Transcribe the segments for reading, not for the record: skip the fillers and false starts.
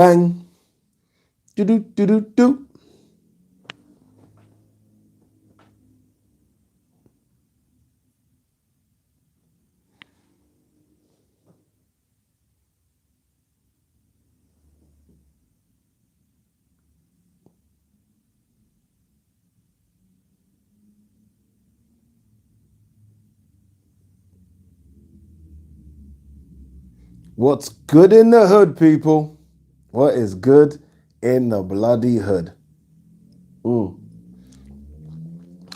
Bang. Do do do do do. What's good in the hood, people? What is good in the bloody hood? All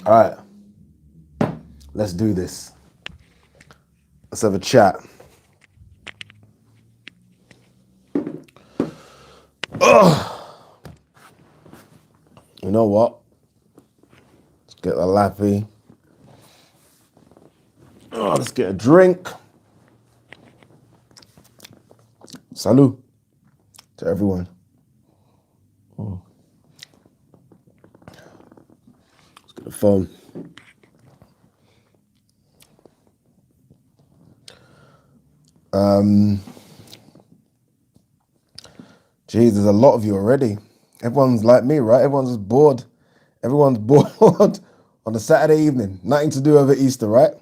right, let's do this. Let's have a chat. You know what? Let's get the lappy. Let's get a drink. Salud to everyone. Let's get the phone. Geez, there's a lot of you already. Everyone's like me, right? Everyone's just bored. Everyone's bored on a Saturday evening. Nothing to do over Easter, right?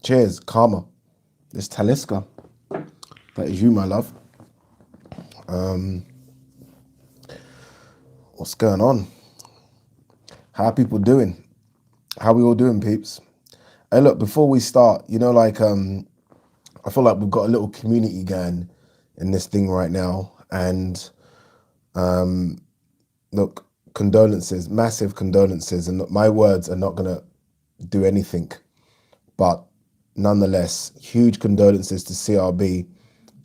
Cheers, karma. This Taliska. That is you, my love. What's going on? How are people doing? How we all doing, peeps? Hey, look, before we start, I feel like we've got a little community going in this thing right now. And look, condolences, massive condolences. And look, my words are not going to do anything. But nonetheless, huge condolences to CRB,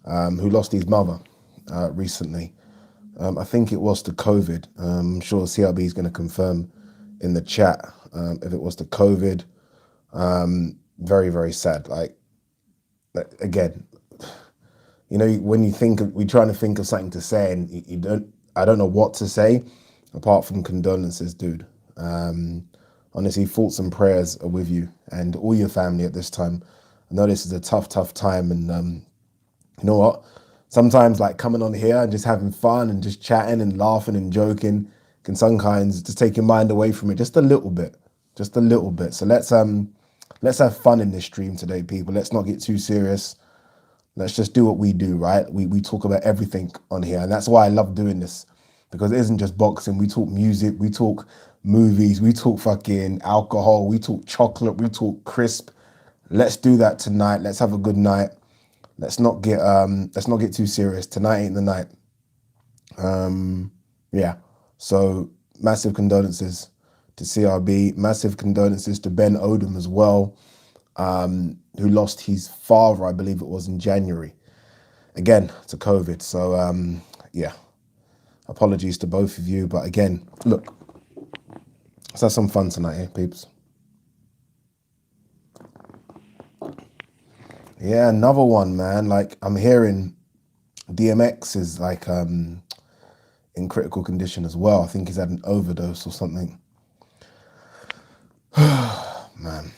who lost his mother recently. I think it was to COVID. I'm sure CRB is going to confirm in the chat if it was to COVID. Very, very sad. Like, again, when you think of, we're trying to think of something to say, and I don't know what to say apart from condolences, dude. Honestly, thoughts and prayers are with you and all your family at this time. I know this is a tough time, and you know what? Sometimes like coming on here and just having fun and just chatting and laughing and joking can sometimes just take your mind away from it just a little bit. So let's have fun in this stream today, people. Let's not get too serious. Let's just do what we do, right? We talk about everything on here, and that's why I love doing this, because it isn't just boxing. We talk music, we talk movies, we talk fucking alcohol, we talk chocolate, we talk crisp. Let's do that tonight. Let's have a good night. Let's not get too serious. Tonight ain't the night. Yeah. So massive condolences to CRB. Massive condolences to Ben Odom as well, who lost his father, I believe it was in January. Again, to COVID. So yeah. Apologies to both of you. But again, look, let's have some fun tonight, eh, peeps? Yeah, another one, man. Like, I'm hearing DMX is like in critical condition as well. I think he's had an overdose or something. Man.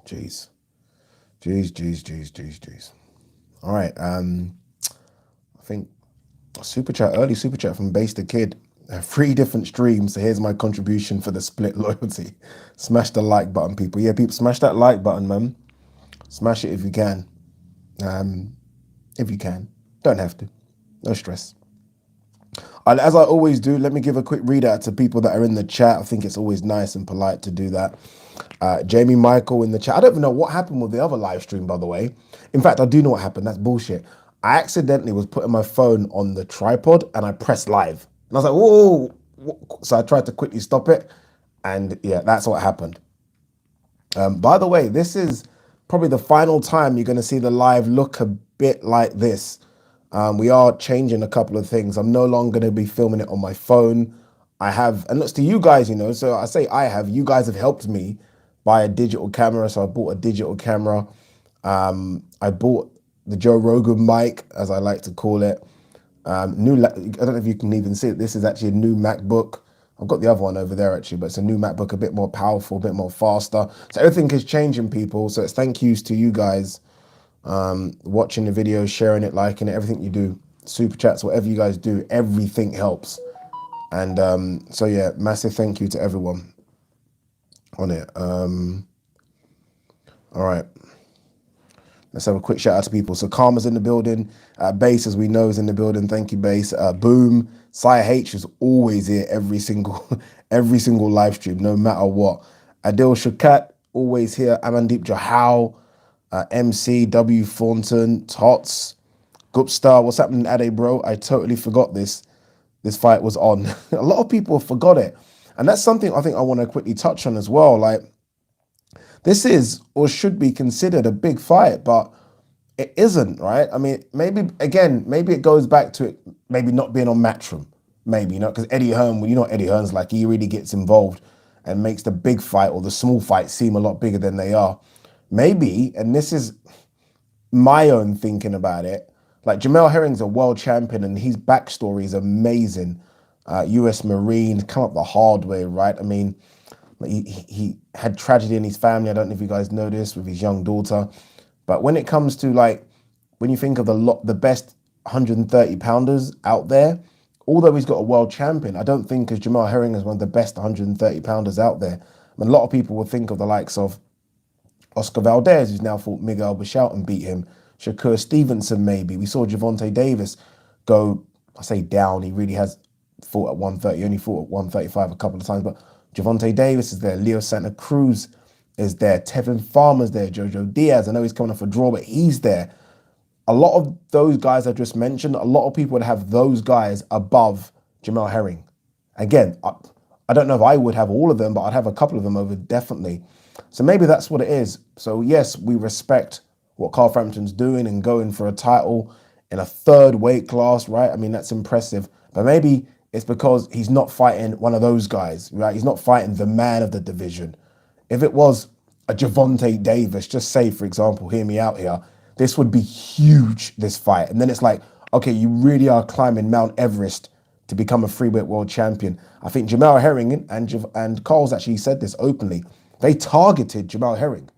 Jeez. All right. I think early super chat from Base the Kid. 3 different streams. So here's my contribution for the split loyalty. Smash the like button, people. Yeah, people, smash that like button, man. Smash it if you can. If you can. Don't have to. No stress. As I always do, let me give a quick read out to people that are in the chat. I think it's always nice and polite to do that. Jamie Michael in the chat. I don't even know what happened with the other live stream, by the way. In fact, I do know what happened. That's bullshit. I accidentally was putting my phone on the tripod and I pressed live. And I was like, whoa. So I tried to quickly stop it. And yeah, that's what happened. By the way, this is probably the final time you're going to see the live look a bit like this. We are changing a couple of things. I'm no longer going to be filming it on my phone. I have, and looks to you guys, so I say you guys have helped me buy a digital camera. So I bought a digital camera. I bought the Joe Rogan mic, as I like to call it. I don't know if you can even see it. This is actually a new MacBook. I've got the other one over there actually, but it's a new MacBook, a bit more powerful, a bit more faster. So everything is changing, people. So it's thank yous to you guys watching the video, sharing it, liking it, everything you do, super chats, whatever you guys do, everything helps. And so yeah, massive thank you to everyone on it. All right. Let's have a quick shout out to people. So Karma's in the building. Base, as we know, is in the building. Thank you, Base. Boom. Sire H is always here every single every single live stream, no matter what. Adil Shakat, always here. Amandeep Jahal, MC, W Thornton, Tots, Gupstar. What's happening, Ade, bro? I totally forgot this fight was on. A lot of people forgot it. And that's something I think I want to quickly touch on as well. Like, this is or should be considered a big fight, but it isn't, right? I mean, maybe, again, maybe it goes back to it maybe not being on Matchroom, maybe, because Eddie Hearn, well, you know what Eddie Hearn's like, he really gets involved and makes the big fight or the small fight seem a lot bigger than they are. Maybe, and this is my own thinking about it, like JAMEL Herring's a world champion and his backstory is amazing. US Marine, come up the hard way, right? I mean, he had tragedy in his family. I don't know if you guys know this, with his young daughter. But when it comes to, like, when you think of the best 130 pounders out there, although he's got a world champion, I don't think because JAMEL Herring is one of the best 130 pounders out there. I mean, a lot of people would think of the likes of Oscar Valdez, who's now fought Miguel Bichalp and beat him. Shakur Stevenson, maybe. We saw Gervonta Davis go, I say down, he really has fought at 130. He only fought at 135 a couple of times, but Gervonta Davis is there. Leo Santa Cruz is there. Tevin Farmer's there. Jojo Diaz, I know he's coming off a draw, but he's there. A lot of those guys I just mentioned, a lot of people would have those guys above JAMEL Herring. Again, I don't know if I would have all of them, but I'd have a couple of them over, definitely. So maybe that's what it is. So yes, we respect what Carl Frampton's doing and going for a title in a third weight class, right? I mean, that's impressive. But maybe it's because he's not fighting one of those guys, right? He's not fighting the man of the division. If it was a Gervonta Davis, just say, for example, hear me out here, this would be huge, this fight. And then it's like, okay, you really are climbing Mount Everest to become a freeweight world champion. I think JAMEL Herring and Carl's actually said this openly. They targeted JAMEL Herring.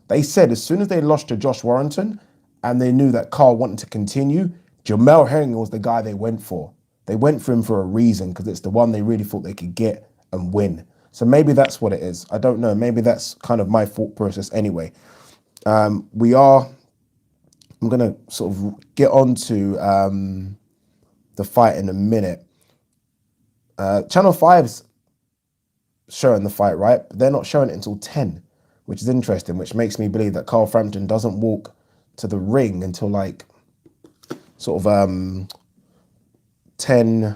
They said as soon as they lost to Josh Warrington and they knew that Carl wanted to continue, JAMEL Herring was the guy they went for. They went for him for a reason, because it's the one they really thought they could get and win. So maybe that's what it is. I don't know. Maybe that's kind of my thought process anyway. I'm going to sort of get on to the fight in a minute. Channel 5's showing the fight, right? But they're not showing it until 10, which is interesting, which makes me believe that Carl Frampton doesn't walk to the ring until like sort of 10, I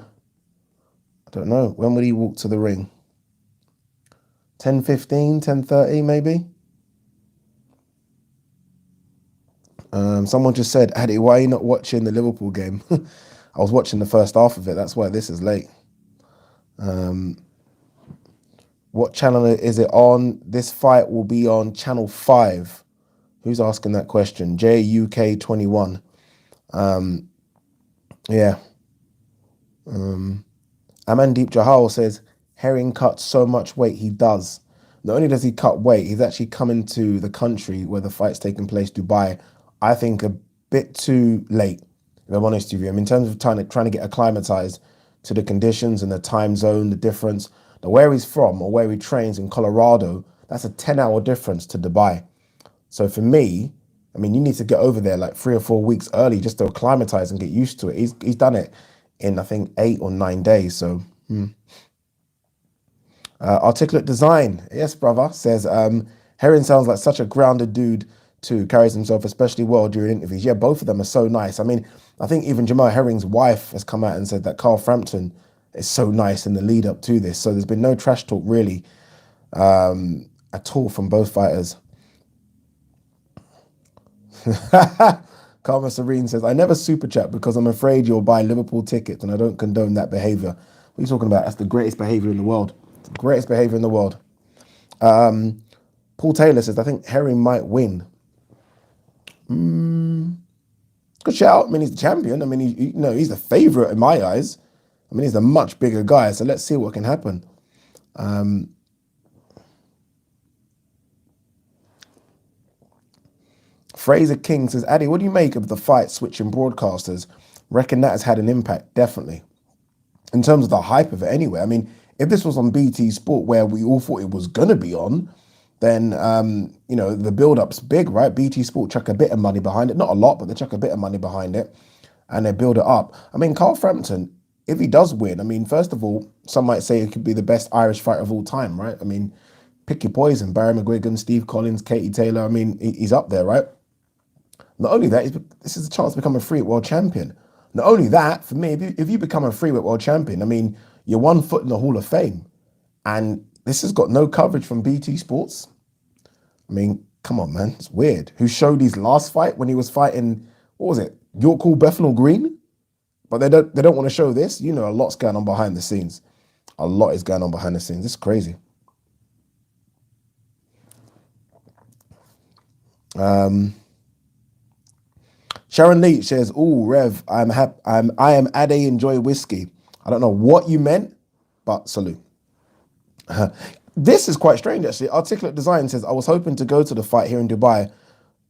don't know. When would he walk to the ring? 10:15, 10:30 maybe? Someone just said, Addy, why are you not watching the Liverpool game? I was watching the first half of it. That's why this is late. What channel is it on? This fight will be on Channel 5. Who's asking that question? JUK21. Yeah. Amandeep Jahal says, Herring cuts so much weight, he does. Not only does he cut weight, he's actually coming to the country where the fight's taking place, Dubai, I think a bit too late, if I'm honest with you. I mean, in terms of trying to get acclimatized to the conditions and the time zone, the difference, where he's from or where he trains in Colorado, that's a 10-hour difference to Dubai. So for me, I mean, you need to get over there like 3 or 4 weeks early just to acclimatize and get used to it. He's done it in, I think, 8 or 9 days. So, Articulate Design, yes, brother, says, Herring sounds like such a grounded dude too, carries himself especially well during interviews. Yeah, both of them are so nice. I mean, I think even JAMEL Herring's wife has come out and said that Carl Frampton is so nice in the lead up to this. So there's been no trash talk really at all from both fighters. Karma Serene says, I never super chat because I'm afraid you'll buy Liverpool tickets and I don't condone that behavior. What are you talking about? That's the greatest behavior in the world. It's the greatest behavior in the world. Paul Taylor says, I think Herring might win. Good shout. I mean, he's the champion. I mean, he's the favorite in my eyes. I mean, he's a much bigger guy. So let's see what can happen. Fraser King says, Addy, what do you make of the fight switching broadcasters? Reckon that has had an impact, definitely. In terms of the hype of it anyway. I mean, if this was on BT Sport where we all thought it was going to be on, then, the build-up's big, right? BT Sport chuck a bit of money behind it. Not a lot, but they chuck a bit of money behind it and they build it up. I mean, Carl Frampton, if he does win, I mean, first of all, some might say he could be the best Irish fighter of all time, right? I mean, pick your poison. Barry McGuigan, Steve Collins, Katie Taylor. I mean, he's up there, right? Not only that, this is a chance to become a freeweight world champion. Not only that, for me, if you become a freeweight world champion, I mean, you're 1 foot in the Hall of Fame. And this has got no coverage from BT Sports. I mean, come on, man. It's weird. Who showed his last fight when he was fighting, what was it, York Hall, Bethnal Green? But they don't want to show this. You know, a lot's going on behind the scenes. A lot is going on behind the scenes. It's crazy. Sharon Leach says, "Oh, Rev, I am Ade, enjoy whiskey." I don't know what you meant, but salute. This is quite strange, actually. Articulate Design says, "I was hoping to go to the fight here in Dubai,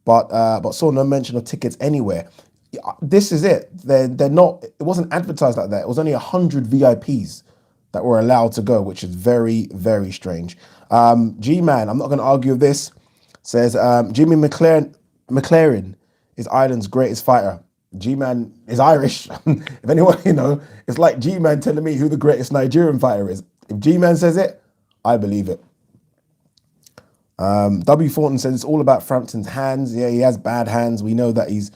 but saw no mention of tickets anywhere." This is it. They're not. It wasn't advertised like that. It was only 100 VIPs that were allowed to go, which is very, very strange. G-Man, I'm not going to argue with this. Says Jimmy McLaren is Ireland's greatest fighter. G-Man is Irish. If anyone, it's like G-Man telling me who the greatest Nigerian fighter is. If G-Man says it, I believe it. W. Thornton says it's all about Frampton's hands. Yeah, he has bad hands. We know that he's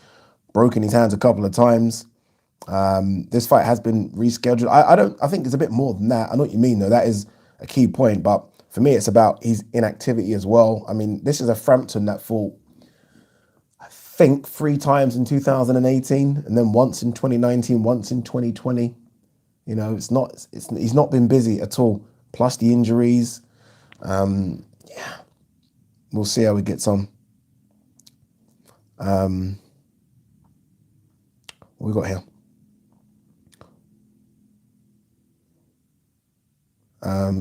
broken his hands a couple of times. This fight has been rescheduled. I think it's a bit more than that. I know what you mean, though. That is a key point. But for me, it's about his inactivity as well. I mean, this is a Frampton that fought, I think, 3 times in 2018, and then once in 2019, once in 2020. He's not been busy at all. Plus the injuries. We'll see how he gets on. What we got here?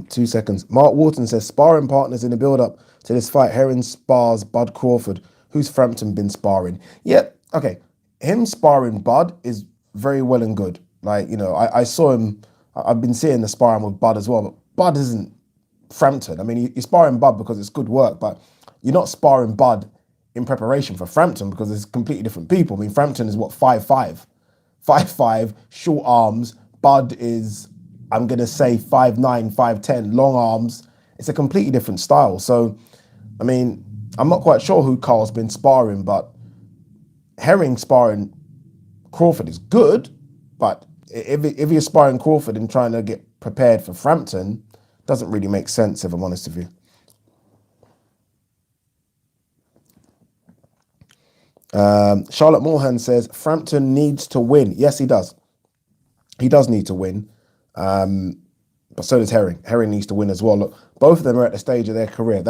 2 seconds. Mark Wharton says, sparring partners in the build-up to this fight. Heron spars Bud Crawford. Who's Frampton been sparring? Yeah, okay. Him sparring Bud is very well and good. Like, I saw him. I've been seeing the sparring with Bud as well, but Bud isn't Frampton. I mean, you're sparring Bud because it's good work, but you're not sparring Bud in preparation for Frampton because it's completely different people. I mean, Frampton is what, 5'5", 5'5", short arms. Bud is, I'm going to say 5'9", 5'10", long arms. It's a completely different style. So, I mean, I'm not quite sure who Carl's been sparring, but Herring sparring Crawford is good, but if you're sparring Crawford and trying to get prepared for Frampton, doesn't really make sense, if I'm honest with you. Charlotte Moorhan says, Frampton needs to win. Yes, he does. He does need to win. But so does Herring. Herring needs to win as well. Look, both of them are at the stage of their career.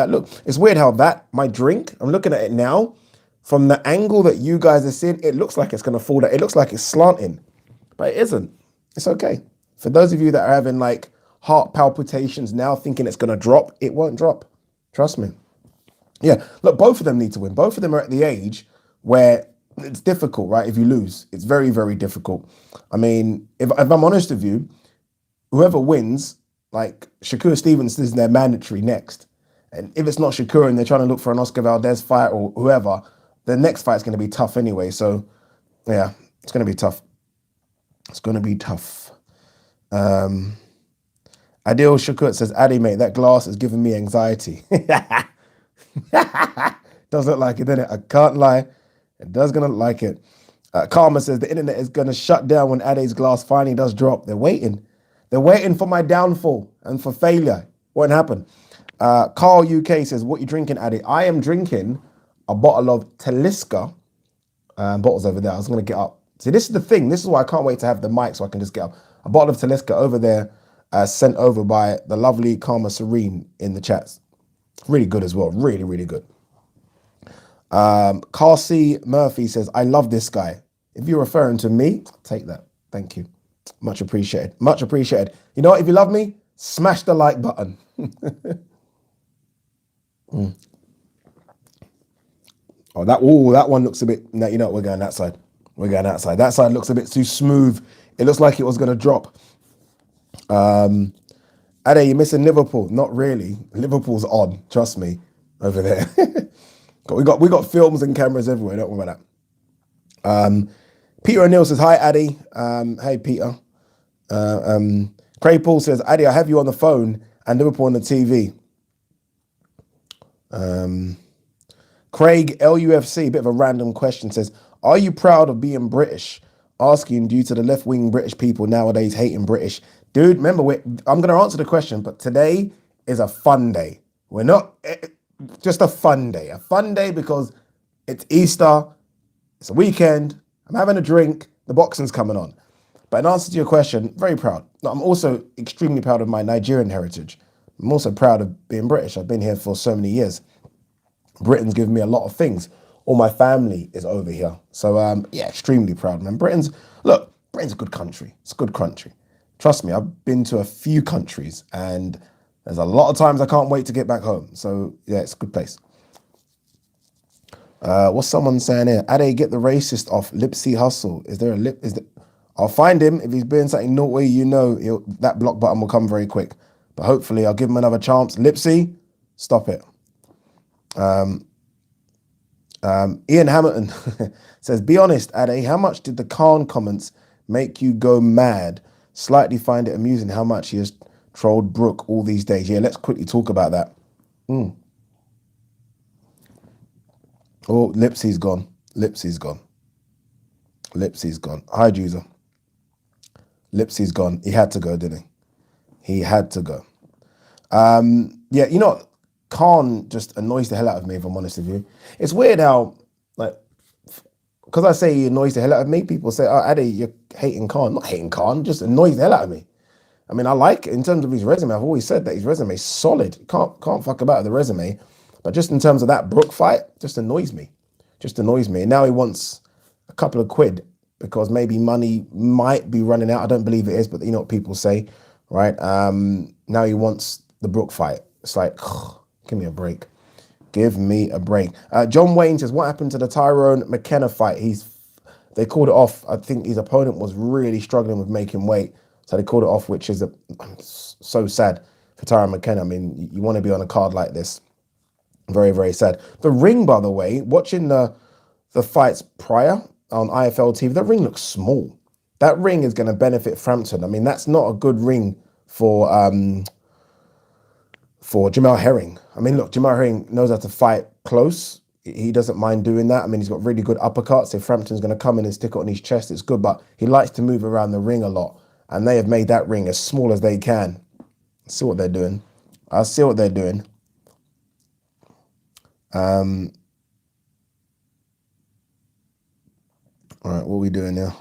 It's weird how my drink, I'm looking at it now, from the angle that you guys are seeing, it looks like it's going to fall down. It looks like it's slanting, but it isn't. It's okay. For those of you that are having like heart palpitations now, thinking it's going to drop, it won't drop. Trust me. Yeah, look, both of them need to win. Both of them are at the age where it's difficult, right? If you lose, it's very, very difficult. I mean, if I'm honest with you, whoever wins, like Shakur Stevenson is their mandatory next. And if it's not Shakur and they're trying to look for an Oscar Valdez fight or whoever, the next fight's going to be tough anyway. So, yeah, it's going to be tough. It's going to be tough. Adil Shakur says, Addy, mate, that glass is giving me anxiety. Does look like it, doesn't it? I can't lie. It does going to look like it. Karma says, the internet is going to shut down when Addy's glass finally does drop. They're waiting. They're waiting for my downfall and for failure. Won't happen. Carl UK says, what you drinking, Addy? I am drinking a bottle of Talisker. Bottles over there. I was going to get up. See, this is the thing. This is why I can't wait to have the mic so I can just get up. A bottle of Talisker over there, sent over by the lovely Karma Serene in the chats. Really good as well. Really, really good. Carl C. Murphy says, I love this guy. If you're referring to me, take that. Thank you. Much appreciated. Much appreciated. You know what? If you love me, smash the like button. That one looks a bit. No, you know what? We're going that side. We're going that side. That side looks a bit too smooth. It looks like it was going to drop. Ade, you missing Liverpool? Not really. Liverpool's on. Trust me, over there. we got films and cameras everywhere. Don't worry about that. Peter O'Neill says hi, Addy. Hey, Peter. Craig Paul says, Addy, I have you on the phone and Liverpool on the TV. Craig LUFC, bit of a random question, says, are you proud of being British? Asking due to the left-wing British people nowadays hating British. Dude, remember, I'm going to answer the question, but today is a fun day. We're not, just a fun day. A fun day because it's Easter, it's a weekend, I'm having a drink, the boxing's coming on. But in answer to your question, very proud. I'm also extremely proud of my Nigerian heritage. I'm also proud of being British. I've been here for so many years. Britain's given me a lot of things. All my family is over here. So, yeah, extremely proud, man. Britain's a good country. It's a good country. Trust me, I've been to a few countries and there's a lot of times I can't wait to get back home. So, yeah, it's a good place. What's someone saying here? Ade, get the racist off. Lipsy hustle. Is there a lip? I'll find him. If he's doing something naughty, you know that block button will come very quick. But hopefully I'll give him another chance. Lipsy, stop it. Ian Hamilton says, be honest, Ade, how much did the Khan comments make you go mad? Slightly find it amusing how much he has trolled Brooke all these days. Yeah, let's quickly talk about that. Oh, Lipsy's gone. Lipsy's gone. Lipsy's gone. Hi, Juicer. Lipsy's gone. He had to go, didn't he? He had to go. Yeah, you know, Khan just annoys the hell out of me, if I'm honest with you. It's weird how, like, because I say he annoys the hell out of me, people say, oh, Ade, you're hating Khan. Not hating Khan, just annoys the hell out of me. I mean, I like, in terms of his resume, I've always said that his resume is solid. Can't fuck about the resume. But just in terms of that Brook fight, just annoys me. Just annoys me. And now he wants a couple of quid because maybe money might be running out. I don't believe it is, but you know what people say, right? Now he wants the Brook fight. It's like, give me a break. Give me a break. John Wayne says, what happened to the Tyrone McKenna fight? They called it off. I think his opponent was really struggling with making weight. So they called it off, which is so sad for Tyrone McKenna. I mean, you want to be on a card like this. Very, very sad. The ring, by the way, watching the fights prior on IFL TV, that ring looks small. That ring is going to benefit Frampton. I mean, that's not a good ring for JAMEL Herring. I mean, look, JAMEL Herring knows how to fight close. He doesn't mind doing that. I mean, he's got really good uppercuts. If Frampton's going to come in and stick it on his chest, it's good. But he likes to move around the ring a lot. And they have made that ring as small as they can. See what they're doing. I see what they're doing. All right, what are we doing now?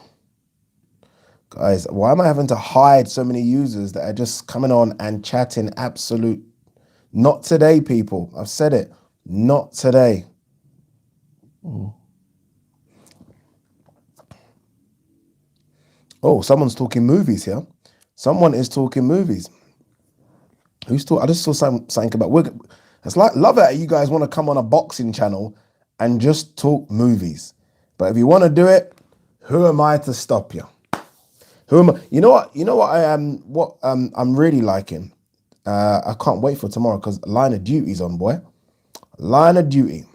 Guys, why am I having to hide so many users that are just coming on and chatting absolute? Not today, people. I've said it. Not today. Oh, someone's talking movies here. Someone is talking movies. Who's talking? I just saw something about. It's like, love it. You guys want to come on a boxing channel and just talk movies. But if you want to do it, who am I to stop you? Who am I? You know what? You know what I am. What I'm really liking. I can't wait for tomorrow because Line of Duty's on, boy. Line of Duty.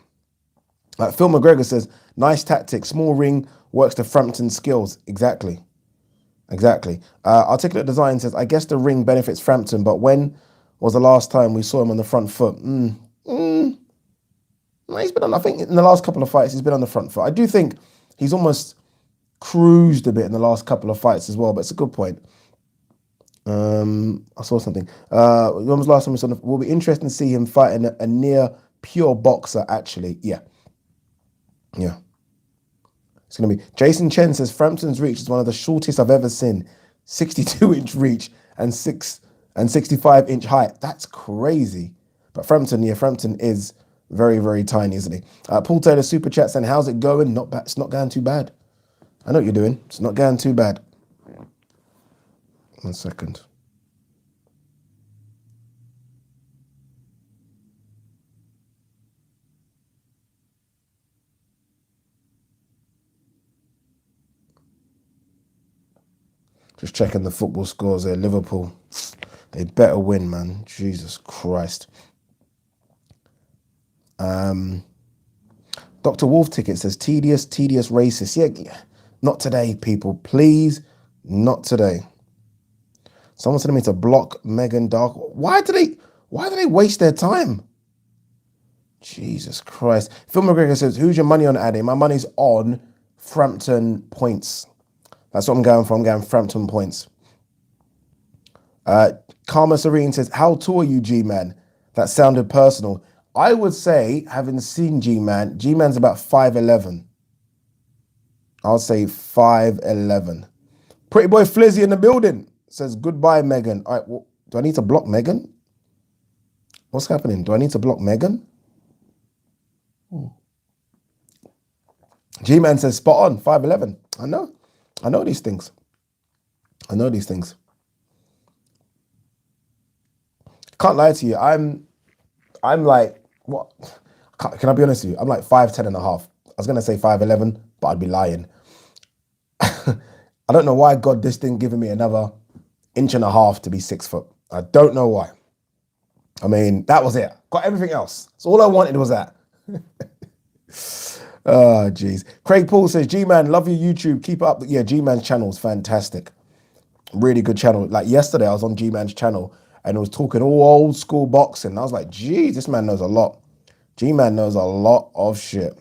Like Phil McGregor says, nice tactic. Small ring works to Frampton skills. Exactly. Articulate Design says, I guess the ring benefits Frampton, but when was the last time we saw him on the front foot? He's been on, I think in the last couple of fights, he's been on the front foot. I do think he's almost cruised a bit in the last couple of fights as well, but it's a good point. I saw something. When was the last time we saw him? Will be interesting to see him fighting a near pure boxer, actually. Yeah. It's going to be. Jason Chen says Frampton's reach is one of the shortest I've ever seen. 62-inch reach and 65-inch height. That's crazy. But Frampton is very, very tiny, isn't he? Paul Taylor super chat saying, how's it going? Not bad. It's not going too bad. I know what you're doing. It's not going too bad. 1 second. Just checking the football scores there. Liverpool, they better win, man. Jesus Christ. Dr. Wolf Ticket says, tedious racist. Yeah, not today, people. Please, not today. Someone's telling me to block Meghan Dark. Why do they waste their time? Jesus Christ. Phil McGregor says, who's your money on, Addy? My money's on Frampton points. That's what I'm going for. I'm going Frampton points. Karma Serene says, how tall are you, G-Man? That sounded personal. I would say, having seen G-Man's about 5'11". I'll say 5'11". Pretty boy Flizzy in the building says, goodbye, Megan. All right, well, do I need to block Megan? What's happening? Do I need to block Megan? G-Man says, spot on, 5'11". I know these things. Can't lie to you. I'm like, what? Can I be honest with you? I'm like 5'10" and a half. I was going to say 5'11", but I'd be lying. I don't know why God this thing giving me another inch and a half to be 6 foot. I don't know why. I mean, that was it. Got everything else. So all I wanted was that. Oh, jeez. Craig Paul says, G-Man, love your YouTube. Keep it up. Yeah, G-Man's channel is fantastic. Really good channel. Like yesterday, I was on G-Man's channel and it was talking all old school boxing. I was like, geez, this man knows a lot. G-Man knows a lot of shit.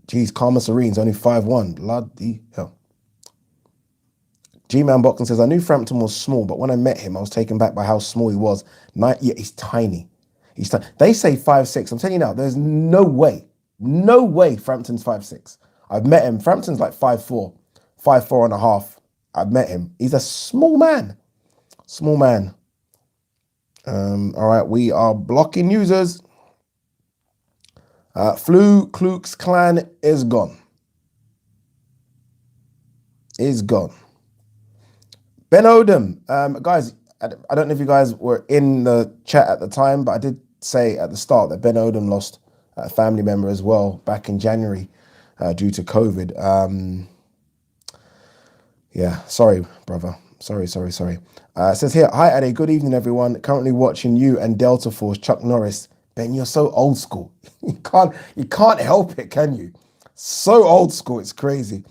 Geez, Karma Serene's only 5'1". Bloody hell. G-Man Boxing says, I knew Frampton was small, but when I met him, I was taken back by how small he was. Yeah, he's tiny. They say 5'6". I'm telling you now, there's no way Frampton's 5'6". I've met him. Frampton's like 5'4", 5'4" and a half. I've met him. He's a small man. All right, we are blocking users. Flu Klux Klan is gone. Ben Odom, guys, I don't know if you guys were in the chat at the time, but I did say at the start that Ben Odom lost a family member as well back in January due to COVID. Yeah, sorry, brother. Sorry. It says here, hi, Ade. Good evening, everyone. Currently watching you and Delta Force, Chuck Norris. Ben, you're so old school. You can't help it, can you? So old school, it's crazy.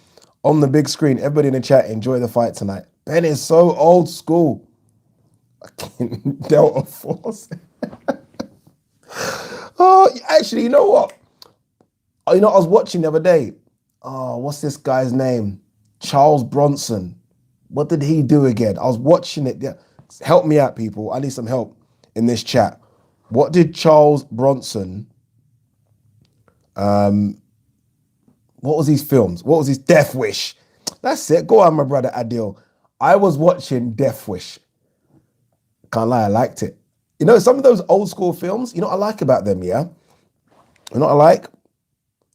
On the big screen, everybody in the chat, enjoy the fight tonight. Ben is so old school. Delta Force. Oh, actually, you know what? I was watching the other day. Oh, what's this guy's name? Charles Bronson. What did he do again? I was watching it. Yeah. Help me out, people. I need some help in this chat. What did Charles Bronson, what was his films? What was his Death Wish? That's it. Go on, my brother Adil. I was watching Death Wish. Can't lie, I liked it. You know, some of those old school films, you know what I like about them, yeah? You know what I like?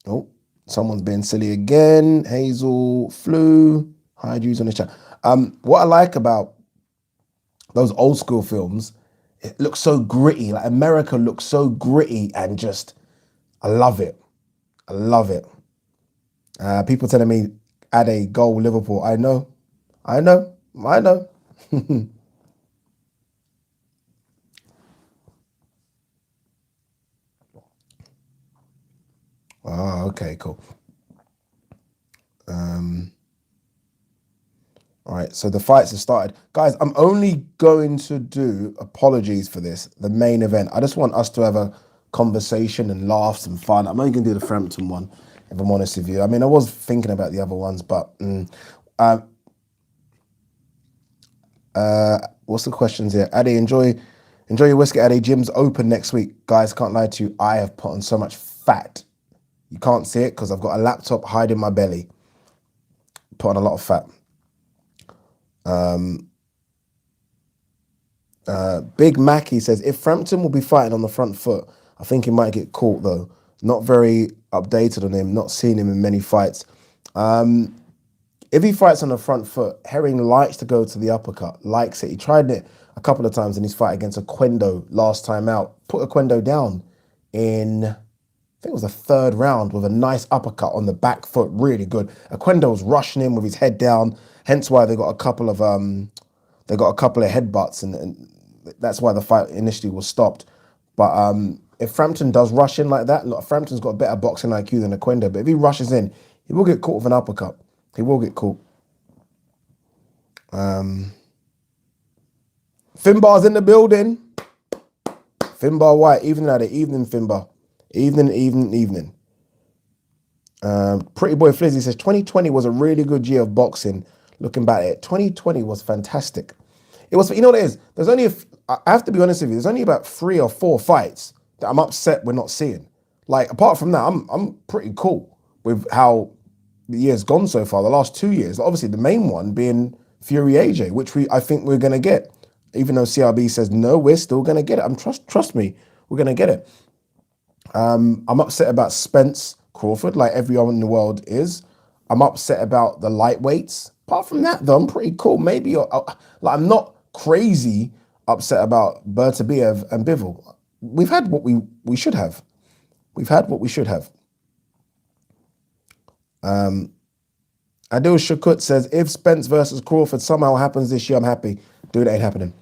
Oh, someone's being silly again. Hazel, Flu, hi, Jews on the chat. What I like about those old school films, it looks so gritty. Like America looks so gritty and just, I love it. People telling me, Ade, goal Liverpool. I know. Oh, okay, cool. All right, so the fights have started. Guys, I'm only going to do, apologies for this, the main event. I just want us to have a conversation and laughs and fun. I'm only going to do the Frampton one, if I'm honest with you. I mean, I was thinking about the other ones, but what's the questions here? Ade, enjoy your whiskey. Ade, gym's open next week. Guys, can't lie to you. I have put on so much fat. You can't see it because I've got a laptop hiding my belly. Put on a lot of fat. Big Mackie says, if Frampton will be fighting on the front foot, I think he might get caught though. Not very updated on him, not seen him in many fights. If he fights on the front foot, Herring likes to go to the uppercut, likes it. He tried it a couple of times in his fight against Oquendo last time out. Put Oquendo down in think it was the third round with a nice uppercut on the back foot, really good. Oquendo was rushing in with his head down, hence why they got a couple of headbutts, and that's why the fight initially was stopped. But if Frampton does rush in like that, look, Frampton's got a better boxing IQ than Oquendo, but if he rushes in, he will get caught with an uppercut. He will get caught. Finbar's in the building. Finbar White, evening at it, evening Finbar. Evening. Pretty Boy Flizzy says 2020 was a really good year of boxing. Looking back at it, 2020 was fantastic. It was, you know what it is? There's only, I have to be honest with you, there's only about 3 or 4 fights that I'm upset we're not seeing. Like, apart from that, I'm pretty cool with how the year's gone so far, the last 2 years. Obviously, the main one being Fury AJ, which I think we're going to get. Even though CRB says, no, we're still going to get it. Trust me, we're going to get it. I'm upset about Spence Crawford, like everyone in the world is. I'm upset about the lightweights. Apart from that, though, I'm pretty cool. Maybe, I'm not crazy upset about Bertabiev and Bivol. We've had what we should have. We've had what we should have. Adil Shakut says, if Spence versus Crawford somehow happens this year, I'm happy. Dude, it ain't happening.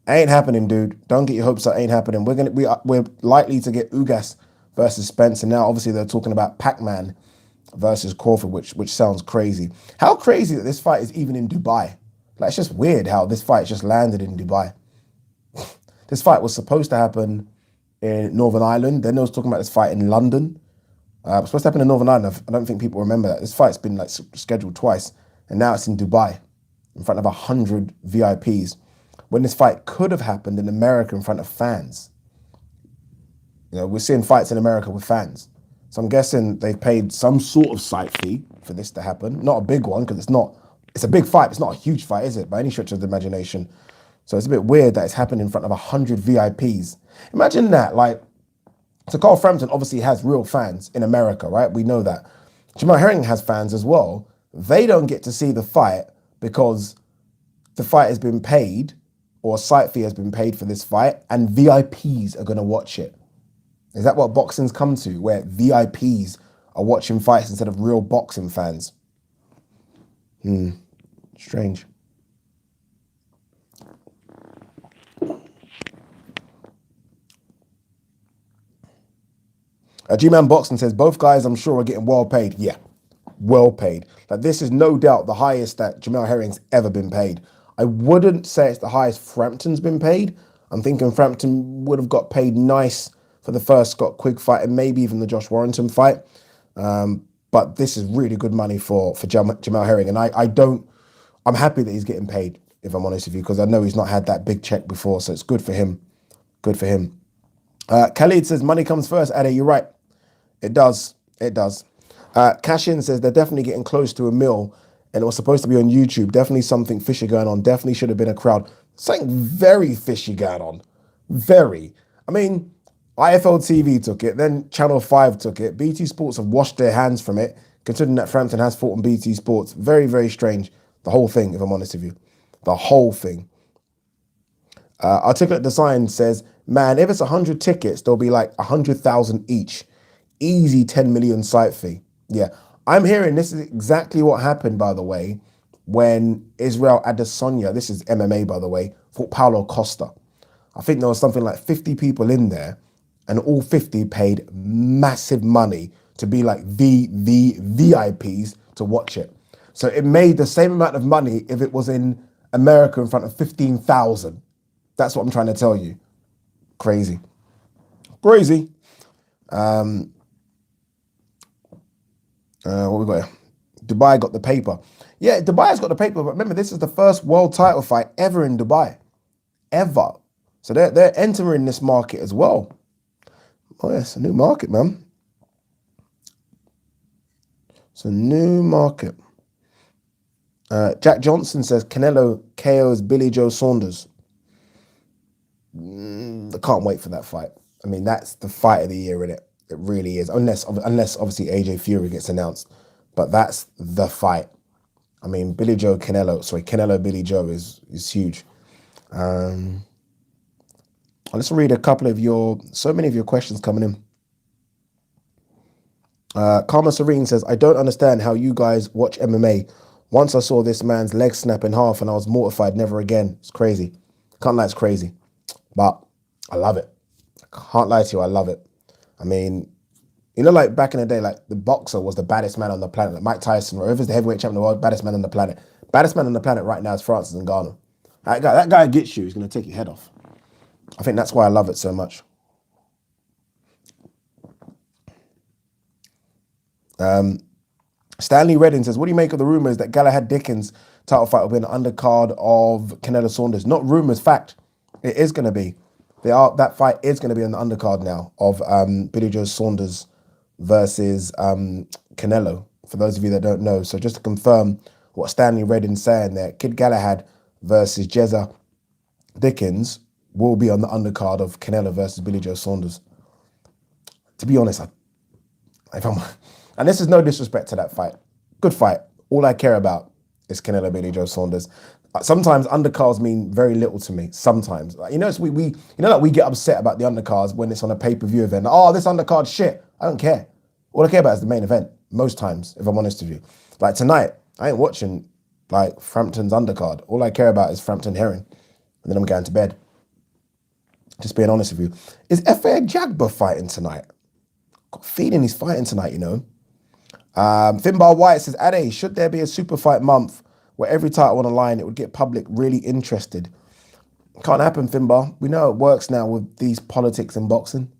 Ain't happening, dude. Don't get your hopes up. Ain't happening. We're likely to get Ugas versus Spence, and now obviously they're talking about Pac-Man versus Crawford, which sounds crazy. How crazy that this fight is even in Dubai. Like, it's just weird how this fight just landed in Dubai. This fight was supposed to happen in Northern Ireland. Then they was talking about this fight in London. It was supposed to happen in Northern Ireland. I don't think people remember that. This fight's been like scheduled twice, and now it's in Dubai in front of 100 VIPs. When this fight could have happened in America in front of fans. You know, we're seeing fights in America with fans. So I'm guessing they've paid some sort of site fee for this to happen. Not a big one, because it's a big fight. It's not a huge fight, is it? By any stretch of the imagination. So it's a bit weird that it's happened in front of 100 VIPs. Imagine that. Like, so Carl Frampton obviously has real fans in America, right? We know that. JAMEL Herring has fans as well. They don't get to see the fight because the fight has been paid, or a site fee has been paid for this fight, and VIPs are going to watch it. Is that what boxing's come to, where VIPs are watching fights instead of real boxing fans? Strange. G-Man Boxing says, both guys I'm sure are getting well paid. Yeah, well paid. Like, this is no doubt the highest that JAMEL Herring's ever been paid. I wouldn't say it's the highest Frampton's been paid. I'm thinking Frampton would have got paid nice for the first Scott Quigg fight and maybe even the Josh Warrington fight. But this is really good money for JAMEL Herring. And I'm happy that he's getting paid, if I'm honest with you, because I know he's not had that big check before. So it's good for him. Good for him. Khalid says, money comes first. Ade, you're right. It does. It does. Cashin says they're definitely getting close to $1 million, and it was supposed to be on YouTube. Definitely something fishy going on. Definitely should have been a crowd. Something very fishy going on. Very. I mean, IFL TV took it, then Channel 5 took it. BT Sports have washed their hands from it, considering that Frampton has fought on BT Sports. Very, very strange. The whole thing, if I'm honest with you. The whole thing. Articulate Design says, man, if it's 100 tickets, there'll be like 100,000 each. Easy 10 million site fee. Yeah, I'm hearing this is exactly what happened, by the way, when Israel Adesanya, this is MMA, by the way, fought Paulo Costa. I think there was something like 50 people in there, and all 50 paid massive money to be like the VIPs to watch it. So it made the same amount of money if it was in America in front of 15,000. That's what I'm trying to tell you. Crazy. Crazy. What we got here? Dubai got the paper. Yeah, Dubai's got the paper, but remember, this is the first world title fight ever in Dubai. Ever. So they're entering this market as well. Oh, yeah, it's a new market, man. It's a new market. Jack Johnson says Canelo KOs Billy Joe Saunders. I can't wait for that fight. I mean, that's the fight of the year, isn't it? It really is. Unless obviously AJ Fury gets announced. But that's the fight. I mean, Canelo Billy Joe is huge. Let's read a couple of so many of your questions coming in. Karma Serene says, I don't understand how you guys watch MMA. Once I saw this man's leg snap in half and I was mortified, never again. It's crazy. Can't lie, it's crazy. But I love it. I can't lie to you, I love it. I mean, you know, like back in the day, like the boxer was the baddest man on the planet. Like Mike Tyson, or whoever's the heavyweight champion of the world, baddest man on the planet. Baddest man on the planet right now is Francis Ngannou. That guy gets you, he's going to take your head off. I think that's why I love it so much. Stanley Redding says, what do you make of the rumors that Galahad-Dickens title fight will be an undercard of Canelo Saunders? Not rumors, fact. It is going to be. That fight is going to be on the undercard now of Billy Joe Saunders versus Canelo, for those of you that don't know. So just to confirm what Stanley Redding's saying there, Kid Galahad versus Jezza Dickens will be on the undercard of Canelo versus Billy Joe Saunders. To be honest, and this is no disrespect to that fight. Good fight. All I care about is Canelo Billy Joe Saunders. Sometimes undercards mean very little to me. Sometimes, you know, we get upset about the undercards when it's on a pay-per-view event. Oh, this undercard shit. I don't care. All I care about is the main event. Most times, if I'm honest with you. Like tonight, I ain't watching like Frampton's undercard. All I care about is Frampton Herring, and then I'm going to bed. Just being honest with you. Is F.A. Jagba fighting tonight? Got a feeling he's fighting tonight, you know. Finbar White says, Ade, should there be a super fight month where every title on the line, it would get public really interested? Can't happen, Finbar. We know it works now with these politics in boxing.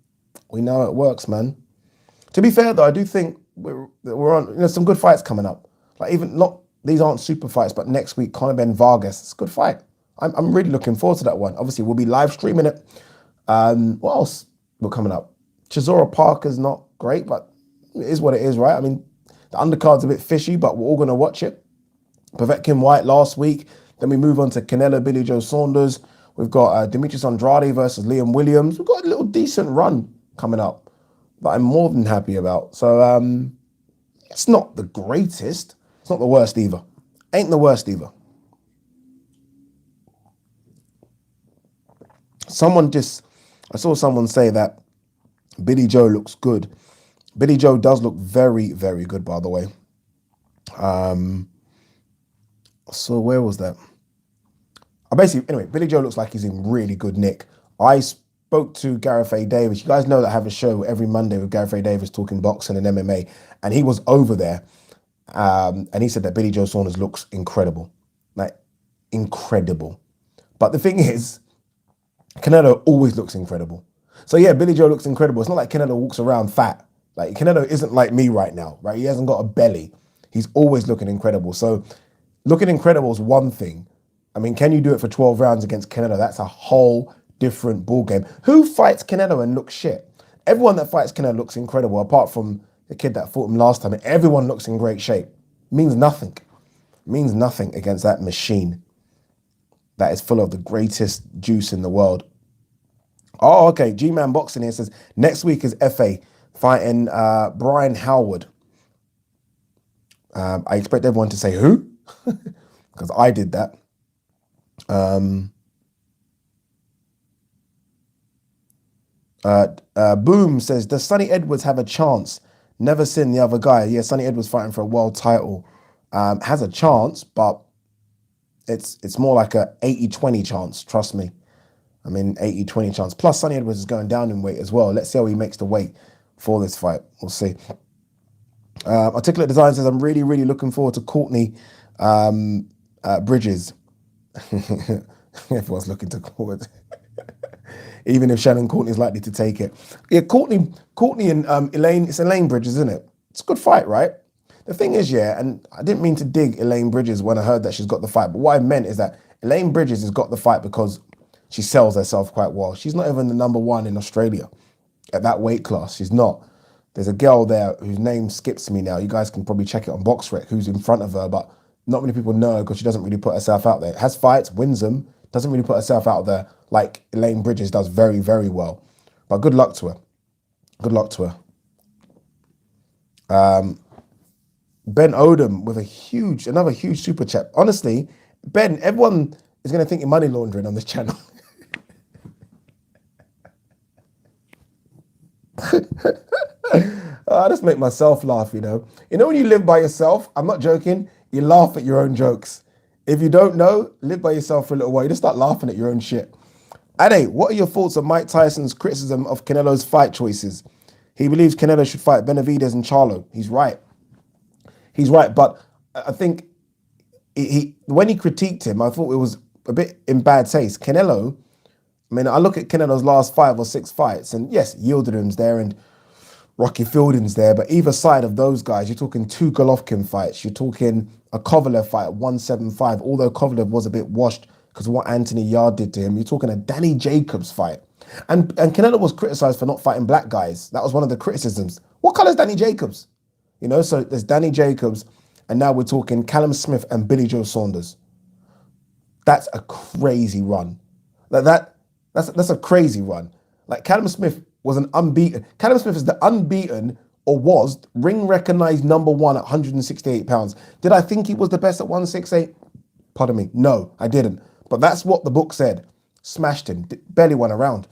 We know it works, man. To be fair, though, I do think we're on some good fights coming up. Like these aren't super fights, but next week, Conor Ben Vargas, it's a good fight. I'm really looking forward to that one. Obviously, we'll be live streaming it. What else we're coming up? Chisora Parker's not great, but it is what it is, right? I mean, the undercard's a bit fishy, but we're all going to watch it. Povetkin White last week. Then we move on to Canelo, Billy Joe Saunders. We've got Demetrius Andrade versus Liam Williams. We've got a little decent run coming up that I'm more than happy about. So it's not the greatest. It's not the worst either. Ain't the worst either. I saw someone say that Billy Joe looks good. Billy Joe does look very, very good, by the way. So where was that? Anyway, Billy Joe looks like he's in really good nick. I spoke to Gareth A. Davis. You guys know that I have a show every Monday with Gareth A. Davis talking boxing and MMA, and he was over there, and he said that Billy Joe Saunders looks incredible, like incredible. But the thing is, Canelo always looks incredible. So yeah, Billy Joe looks incredible. It's not like Canelo walks around fat. Like Canelo isn't like me right now, right? He hasn't got a belly. He's always looking incredible. So looking incredible is one thing. I mean, can you do it for 12 rounds against Canelo? That's a whole different ballgame. Who fights Canelo and looks shit? Everyone that fights Canelo looks incredible, apart from the kid that fought him last time. And everyone looks in great shape. Means nothing. Means nothing against that machine that is full of the greatest juice in the world. Oh, okay. G-Man Boxing here says, next week is FA fighting Brian Howard. I expect everyone to say who? Because I did that. Boom says, does Sonny Edwards have a chance? Never seen the other guy. Yeah, Sonny Edwards fighting for a world title. Has a chance, but it's more like a 80-20 chance, trust me. I mean, 80-20 chance. Plus, Sonny Edwards is going down in weight as well. Let's see how he makes the weight for this fight. We'll see. Articulate Design says, I'm really, really looking forward to Courtney Bridges. Everyone's looking to forward. Even if Shannon Courtney's likely to take it. Yeah, Courtney and Elaine, it's Elaine Bridges, isn't it? It's a good fight, right? The thing is, yeah, and I didn't mean to dig Elaine Bridges when I heard that she's got the fight, but what I meant is that Elaine Bridges has got the fight because she sells herself quite well. She's not even the number one in Australia at that weight class. She's not. There's a girl there whose name skips me now. You guys can probably check it on BoxRec who's in front of her, but not many people know because she doesn't really put herself out there. Has fights, wins them, doesn't really put herself out there like Elaine Bridges does very, very well. But good luck to her. Good luck to her. Ben Odom with another huge super chat. Honestly, Ben, everyone is going to think you're money laundering on this channel. I just make myself laugh, you know. You know when you live by yourself, I'm not joking, you laugh at your own jokes. If you don't know, live by yourself for a little while, you just start laughing at your own shit. Ade, what are your thoughts on Mike Tyson's criticism of Canelo's fight choices? He believes Canelo should fight Benavidez and Charlo. He's right. He's right, but I think he when he critiqued him, I thought it was a bit in bad taste. Canelo, I mean, I look at Canelo's last 5 or 6 fights, and yes, Yildirim's there and Rocky Fielding's there, but either side of those guys, you're talking 2 Golovkin fights, you're talking a Kovalev fight at 175, although Kovalev was a bit washed because of what Anthony Yarde did to him. You're talking a Danny Jacobs fight. And Canelo was criticized for not fighting black guys. That was one of the criticisms. What color is Danny Jacobs? You know, so there's Danny Jacobs, and now we're talking Callum Smith and Billy Joe Saunders. That's a crazy run. That's a crazy run. Like Callum Smith was an unbeaten. Callum Smith is the unbeaten, or was, ring recognized #1 at 168 pounds. Did I think he was the best at 168? Pardon me. No, I didn't. But that's what the book said. Smashed him. Barely won a round.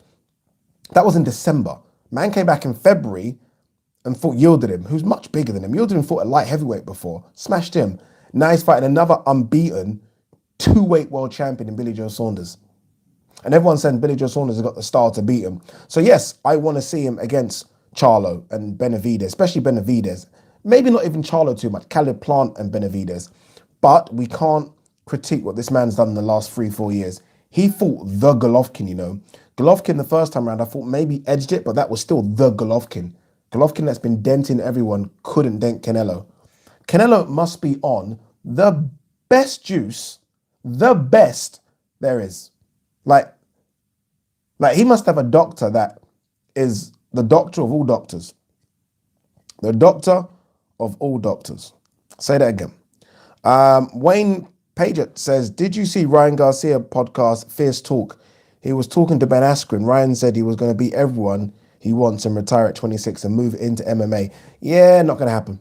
That was in December. Man came back in February and fought Yildirim, who's much bigger than him. Yildirim fought at light heavyweight before. Smashed him. Now he's fighting another unbeaten 2-weight world champion in Billy Joe Saunders. And everyone's saying Billy Joe Saunders has got the style to beat him. So yes, I want to see him against Charlo and Benavidez, especially Benavidez. Maybe not even Charlo too much, Caleb Plant and Benavidez. But we can't critique what this man's done in the last 3-4 years. He fought the Golovkin, you know. Golovkin the first time around, I thought maybe edged it, but that was still the Golovkin. Golovkin that's been denting everyone couldn't dent Canelo. Canelo must be on the best juice, the best there is. Like he must have a doctor that is the doctor of all doctors. The doctor of all doctors. Say that again. Wayne Paget says, did you see Ryan Garcia podcast, Fierce Talk? He was talking to Ben Askren. Ryan said he was going to beat everyone he wants and retire at 26 and move into MMA. Yeah, not going to happen.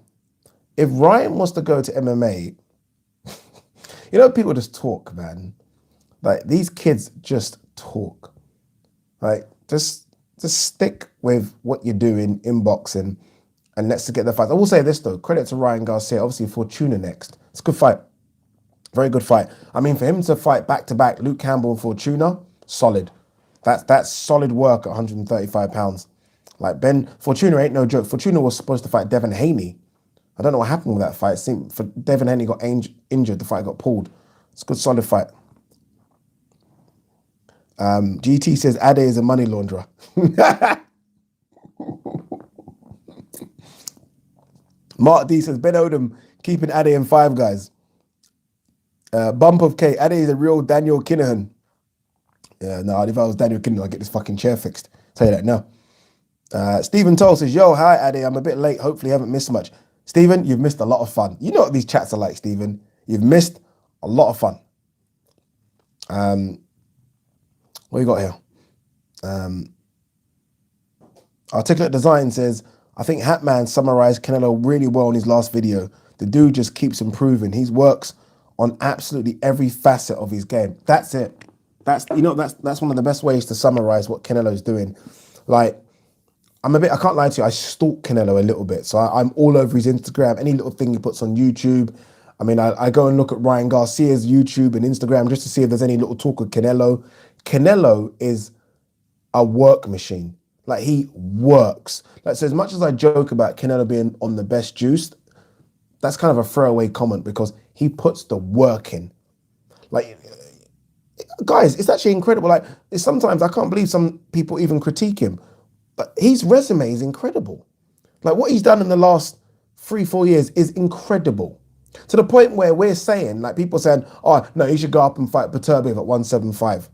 If Ryan wants to go to MMA, you know, people just talk, man. Like, these kids just talk. Like, just stick with what you're doing in boxing and let's get the fight. I will say this, though. Credit to Ryan Garcia. Obviously, Fortuna next. It's a good fight. Very good fight. I mean, for him to fight back-to-back Luke Campbell and Fortuna, solid. That's solid work at 135 pounds. Like, Fortuna ain't no joke. Fortuna was supposed to fight Devin Haney. I don't know what happened with that fight. It seemed for Devin Haney got injured. The fight got pulled. It's a good, solid fight. GT says Ade is a money launderer. Mark D says Ben Odom keeping Ade in 5 guys. Bump of K, Ade is a real Daniel Kinahan. Yeah, no, if I was Daniel Kinahan, I'd get this fucking chair fixed. Tell you that now. Stephen Toll says, yo, hi Ade, I'm a bit late. Hopefully you haven't missed much. Stephen, you've missed a lot of fun. You know what these chats are like, Stephen. You've missed a lot of fun. What you got here? Articulate Design says, I think Hatman summarized Canelo really well in his last video. The dude just keeps improving. He works on absolutely every facet of his game. That's it. That's one of the best ways to summarize what Canelo's doing. Like, I can't lie to you, I stalk Canelo a little bit. So I'm all over his Instagram, any little thing he puts on YouTube. I mean, I go and look at Ryan Garcia's YouTube and Instagram just to see if there's any little talk of Canelo. Canelo is a work machine. Like, he works. Like, so as much as I joke about Canelo being on the best juice, that's kind of a throwaway comment because he puts the work in. Like, guys, it's actually incredible. Like, sometimes I can't believe some people even critique him, but his resume is incredible. Like, what he's done in the last 3-4 years is incredible. To the point where we're saying, like, people saying, oh, no, he should go up and fight Beterbiev at 175.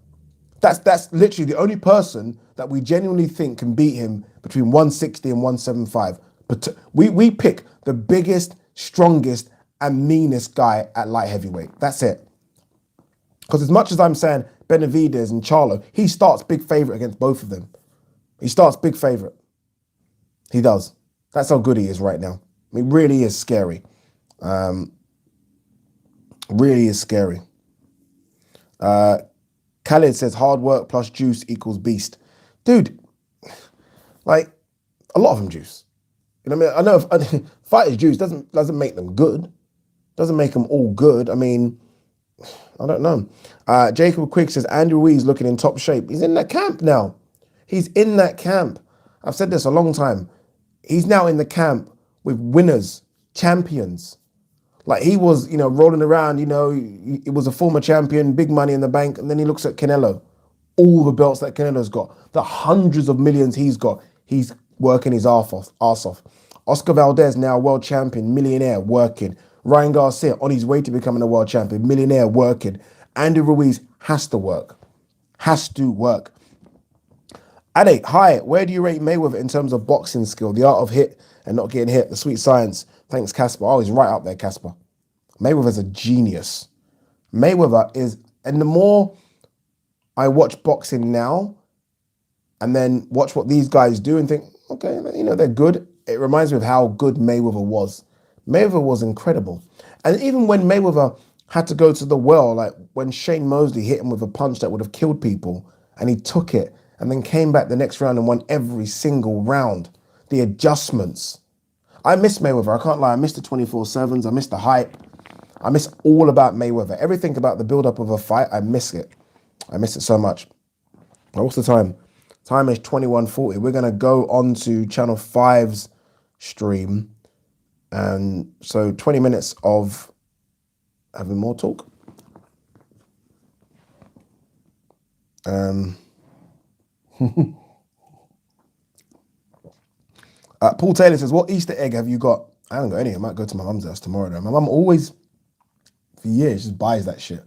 That's literally the only person that we genuinely think can beat him between 160 and 175. But we pick the biggest, strongest, and meanest guy at light heavyweight. That's it. Because as much as I'm saying Benavidez and Charlo, he starts big favourite against both of them. He starts big favourite. He does. That's how good he is right now. I mean, really is scary. Really is scary. Khaled says hard work plus juice equals beast. Dude, like, a lot of them juice. You know what I mean? I know if, fighters' dues doesn't make them good. Doesn't make them all good. I mean, I don't know. Jacob Quick says Andrew Ruiz looking in top shape. He's in that camp now. He's in that camp. I've said this a long time. He's now in the camp with winners, champions. Like he was, rolling around, he was a former champion, big money in the bank, and then he looks at Canelo. All the belts that Canelo's got, the hundreds of millions he's got, he's working his arse off. Oscar Valdez, now world champion, millionaire, working. Ryan Garcia, on his way to becoming a world champion, millionaire, working. Andy Ruiz has to work. Has to work. Ade, hi, where do you rate Mayweather in terms of boxing skill, the art of hit and not getting hit, the sweet science? Thanks, Casper. Oh, he's right up there, Casper. Mayweather's a genius. Mayweather is, and the more I watch boxing now and then watch what these guys do and think, okay, they're good. It reminds me of how good Mayweather was. Mayweather was incredible. And even when Mayweather had to go to the well, like when Shane Mosley hit him with a punch that would have killed people, and he took it and then came back the next round and won every single round. The adjustments. I miss Mayweather, I can't lie. I miss the 24/7s, I miss the hype. I miss all about Mayweather. Everything about the build-up of a fight, I miss it. I miss it so much. What's the time? Time is 21:40. We're going to go on to Channel 5's stream. And so 20 minutes of having more talk. Paul Taylor says, what Easter egg have you got? I haven't got any. I might go to my mum's house tomorrow though. My mum always, for years, just buys that shit.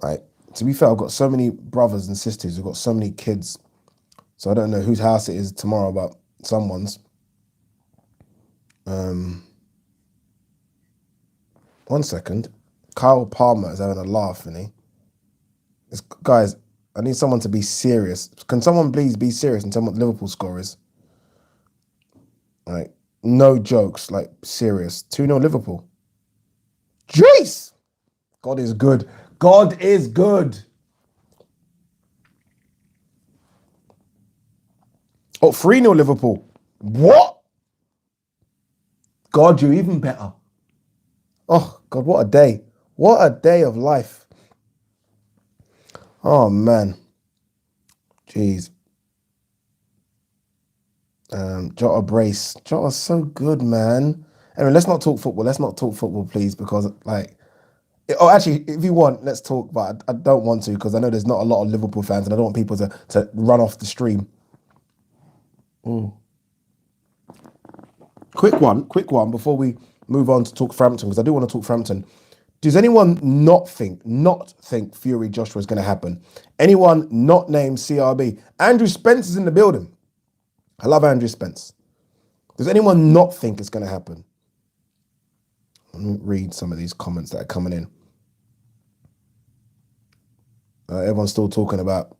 Like, to be fair, I've got so many brothers and sisters. I've got so many kids. So I don't know whose house it is tomorrow, but someone's. One second. Kyle Palmer is having a laugh, isn't he? Guys, I need someone to be serious. Can someone please be serious and tell me what Liverpool score is? Like, no jokes, like serious. 2-0 Liverpool. Jeez! God is good. God is good. Oh, 3-0 Liverpool. What? God, you're even better. Oh, God, what a day. What a day of life. Oh, man. Jeez. Jota brace. Jota's so good, man. Anyway, let's not talk football. Let's not talk football, please, because, like... Oh, actually, if you want, let's talk, but I don't want to because I know there's not a lot of Liverpool fans and I don't want people to run off the stream. Quick one before we move on to talk Frampton, because I do want to talk Frampton. Does anyone not think Fury Joshua is going to happen? Anyone not named CRB? Andrew Spence is in the building. I love Andrew Spence. Does anyone not think it's going to happen? Let me read some of these comments that are coming in. Everyone's still talking about.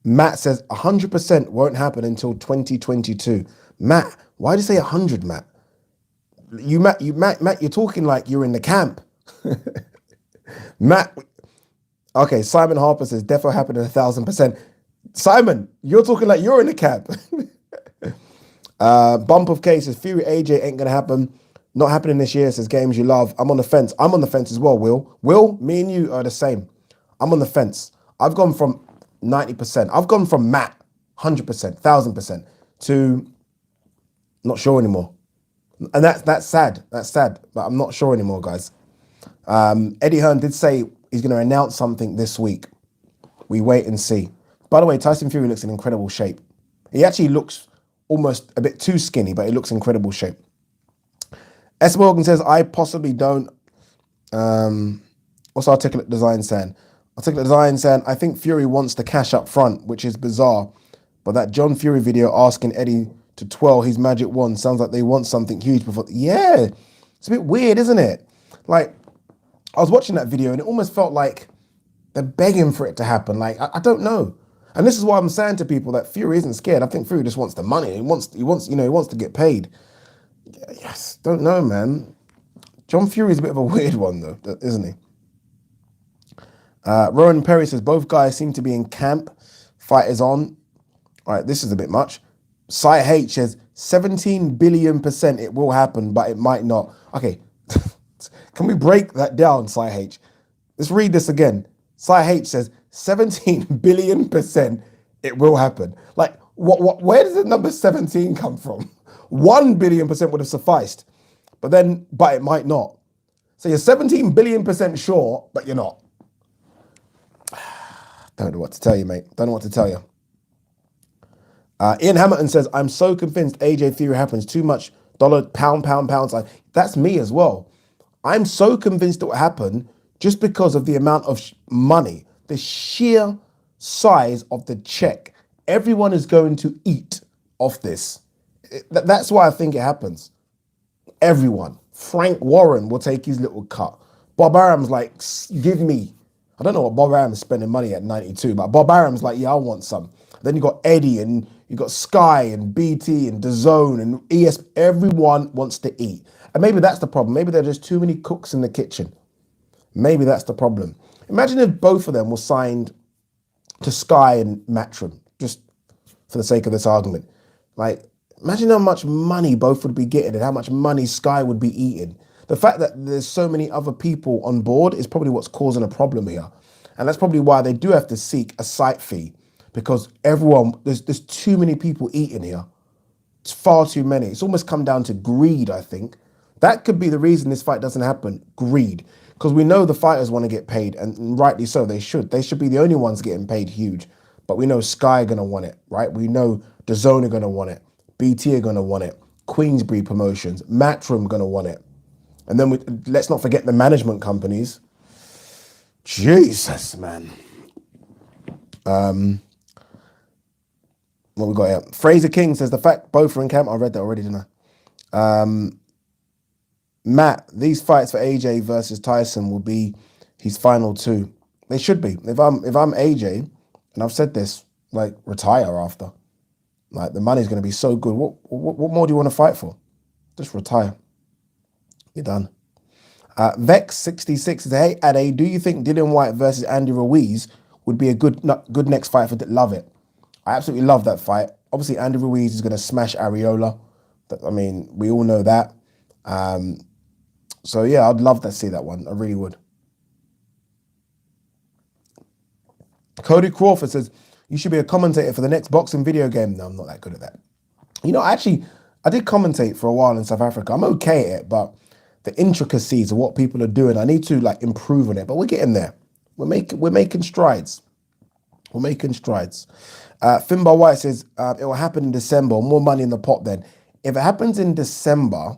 Matt says 100% won't happen until 2022. Matt, why do you say 100, Matt? Matt, you're talking like you're in the camp. Matt, okay, Simon Harper says defo happened 1,000%. Simon, you're talking like you're in the camp. Bump of K says Fury AJ ain't gonna happen. Not happening this year, says games you love. I'm on the fence. I'm on the fence as well, Will. Will, me and you are the same. I'm on the fence. I've gone from 90%. I've gone from Matt, 100%, 1,000% to not sure anymore. And that's sad. That's sad. But I'm not sure anymore, guys. Eddie Hearn did say he's going to announce something this week. We wait and see. By the way, Tyson Fury looks in incredible shape. He actually looks almost a bit too skinny, but he looks in incredible shape. S. Morgan says, I possibly don't. What's Articulate Design saying? Articulate Design saying, I think Fury wants the cash up front, which is bizarre. But that John Fury video asking Eddie to twirl his magic wand sounds like they want something huge before. Yeah, it's a bit weird, isn't it? Like, I was watching that video and it almost felt like they're begging for it to happen. Like, I don't know. And this is why I'm saying to people that Fury isn't scared. I think Fury just wants the money. He wants to get paid. Yes, don't know, man. John Fury's a bit of a weird one, though, isn't he? Rowan Perry says, both guys seem to be in camp. Fight is on. All right, this is a bit much. Cy H says, 17 billion% it will happen, but it might not. Okay, can we break that down, Sci H? Let's read this again. Sci H says 17 billion% it will happen. Like, where does the number 17 come from? 1 billion% would have sufficed, but it might not. So you're 17 billion% sure, but you're not. Don't know what to tell you, mate. Don't know what to tell you. Ian Hamilton says, I'm so convinced AJ Fury happens. Too much dollar, pound. Like, that's me as well. I'm so convinced it will happen just because of the amount of money, the sheer size of the check. Everyone is going to eat off this. That's why I think it happens. Everyone. Frank Warren will take his little cut. Bob Arum's like, give me. I don't know what Bob Arum's spending money at 92, but Bob Arum's like, yeah, I want some. Then you got Eddie and you got Sky and BT and DAZN and ES. Everyone wants to eat. And maybe that's the problem. Maybe there are just too many cooks in the kitchen. Maybe that's the problem. Imagine if both of them were signed to Sky and Matchroom, just for the sake of this argument. Like, imagine how much money both would be getting and how much money Sky would be eating. The fact that there's so many other people on board is probably what's causing a problem here. And that's probably why they do have to seek a site fee, because there's too many people eating here. It's far too many. It's almost come down to greed, I think. That could be the reason this fight doesn't happen, greed. Because we know the fighters want to get paid, and rightly so, they should. They should be the only ones getting paid huge. But we know Sky are going to want it, right? We know DAZN are going to want it. BT are going to want it. Queensbury Promotions, Matchroom going to want it. And then let's not forget the management companies. Jesus, man. What we got here? Fraser King says, the fact both are in camp. I read that already, didn't I? Matt, these fights for AJ versus Tyson will be his final two. They should be. If I'm AJ, and I've said this, like, retire after. Like, the money's going to be so good. What more do you want to fight for? Just retire. You're done. Vex66 says, hey, Ade, do you think Dillian Whyte versus Andy Ruiz would be a good next fight for Love it? I absolutely love that fight. Obviously, Andy Ruiz is going to smash Areola. I mean, we all know that. So, yeah, I'd love to see that one. I really would. Cody Crawford says, you should be a commentator for the next boxing video game. No, I'm not that good at that. You know, I did commentate for a while in South Africa. I'm okay at it, but the intricacies of what people are doing, I need to, like, improve on it. But we're getting there. We're making strides. We're making strides. Finbar White says, it will happen in December. More money in the pot then. If it happens in December,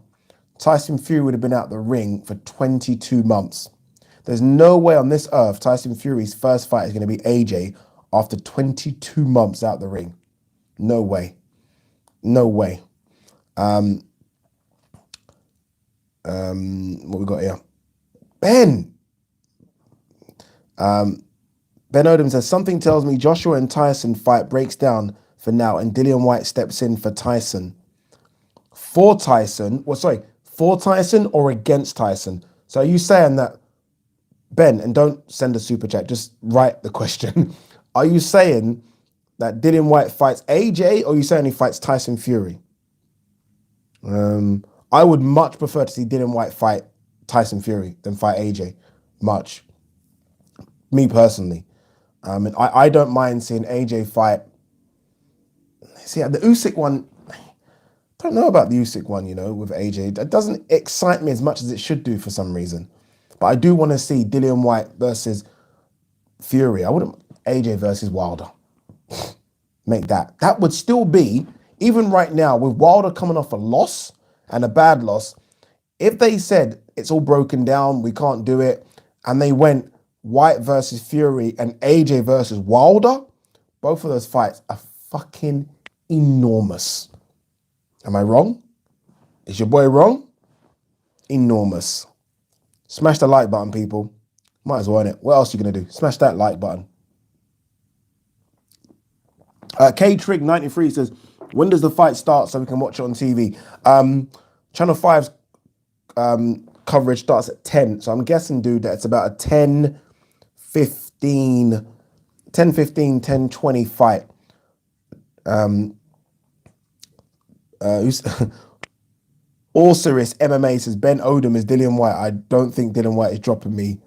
Tyson Fury would have been out the ring for 22 months. There's no way on this earth Tyson Fury's first fight is going to be AJ after 22 months out the ring. No way. No way. What we got here? Ben. Ben Odom says, something tells me Joshua and Tyson fight breaks down for now and Dillian Whyte steps in for Tyson. For Tyson or against Tyson? So are you saying that, Ben, and don't send a super chat, just write the question. Are you saying that Dillian Whyte fights AJ, or are you saying he fights Tyson Fury? I would much prefer to see Dillian Whyte fight Tyson Fury than fight AJ. Much. Me personally. And I don't mind seeing AJ fight. See, the Usyk one, I don't know about the Usyk one, with AJ. That doesn't excite me as much as it should do for some reason. But I do want to see Dillian Whyte versus Fury. I wouldn't AJ versus Wilder. Make that. That would still be, even right now, with Wilder coming off a loss and a bad loss, if they said it's all broken down, we can't do it, and they went Whyte versus Fury and AJ versus Wilder, both of those fights are fucking enormous. Am I wrong? Is your boy wrong? Enormous. Smash the like button, people. Might as well, innit? What else are you going to do? Smash that like button. K-Trig93 says, when does the fight start so we can watch it on TV? Channel 5's coverage starts at 10. So I'm guessing, dude, that it's about a 10:20 fight. Who's Osiris MMA says Ben Odom is Dillian White. I don't think Dillian White is dropping me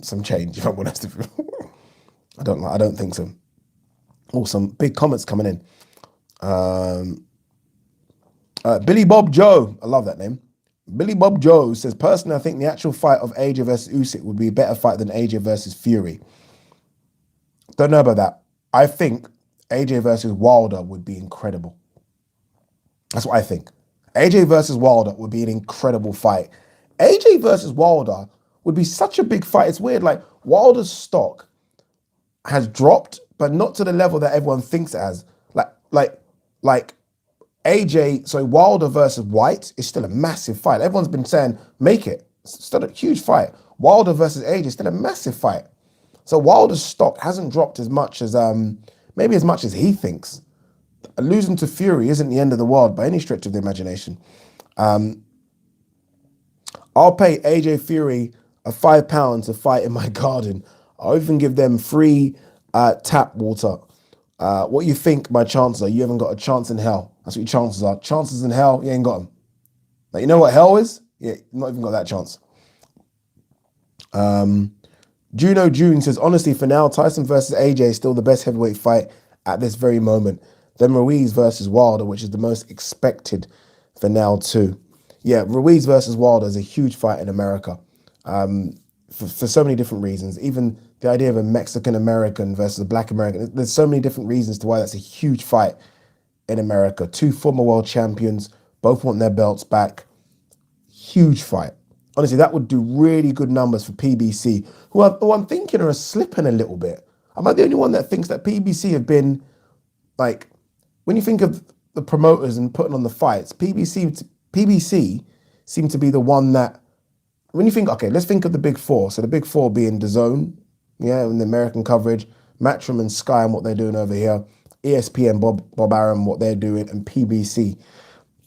some change. If I'm honest with you, I don't think so. Oh, some big comments coming in. Billy Bob Joe, I love that name. Billy Bob Joe says, personally, I think the actual fight of AJ versus Usyk would be a better fight than AJ versus Fury. Don't know about that. I think AJ versus Wilder would be incredible. That's what I think. AJ versus Wilder would be an incredible fight. AJ versus Wilder would be such a big fight. It's weird. Like, Wilder's stock has dropped, but not to the level that everyone thinks it has. Like AJ, so Wilder versus White is still a massive fight. Everyone's been saying, make it. It's still a huge fight. Wilder versus AJ is still a massive fight. So Wilder's stock hasn't dropped as much as, maybe as much as he thinks. Losing to Fury isn't the end of the world by any stretch of the imagination. I'll pay AJ Fury £5 to fight in my garden. I'll even give them free tap water. What you think my chances are? You haven't got a chance in hell. That's what your chances are. Chances in hell, you ain't got them. Like, you know what hell is? Yeah, not even got that chance. Juno June says, honestly, for now, Tyson versus AJ is still the best heavyweight fight at this very moment. Then Ruiz versus Wilder, which is the most expected for now too. Yeah, Ruiz versus Wilder is a huge fight in America for so many different reasons. Even the idea of a Mexican-American versus a Black American, there's so many different reasons to why that's a huge fight in America. Two former world champions, both want their belts back. Huge fight. Honestly, that would do really good numbers for PBC, who I'm thinking are slipping a little bit. Am I the only one that thinks that PBC have been, like, when you think of the promoters and putting on the fights, PBC seem to be the one that, when you think, okay, let's think of the big four. So the big four being DAZN, yeah, and the American coverage, Matchroom and Sky and what they're doing over here, ESPN, Bob Arum, what they're doing, and PBC.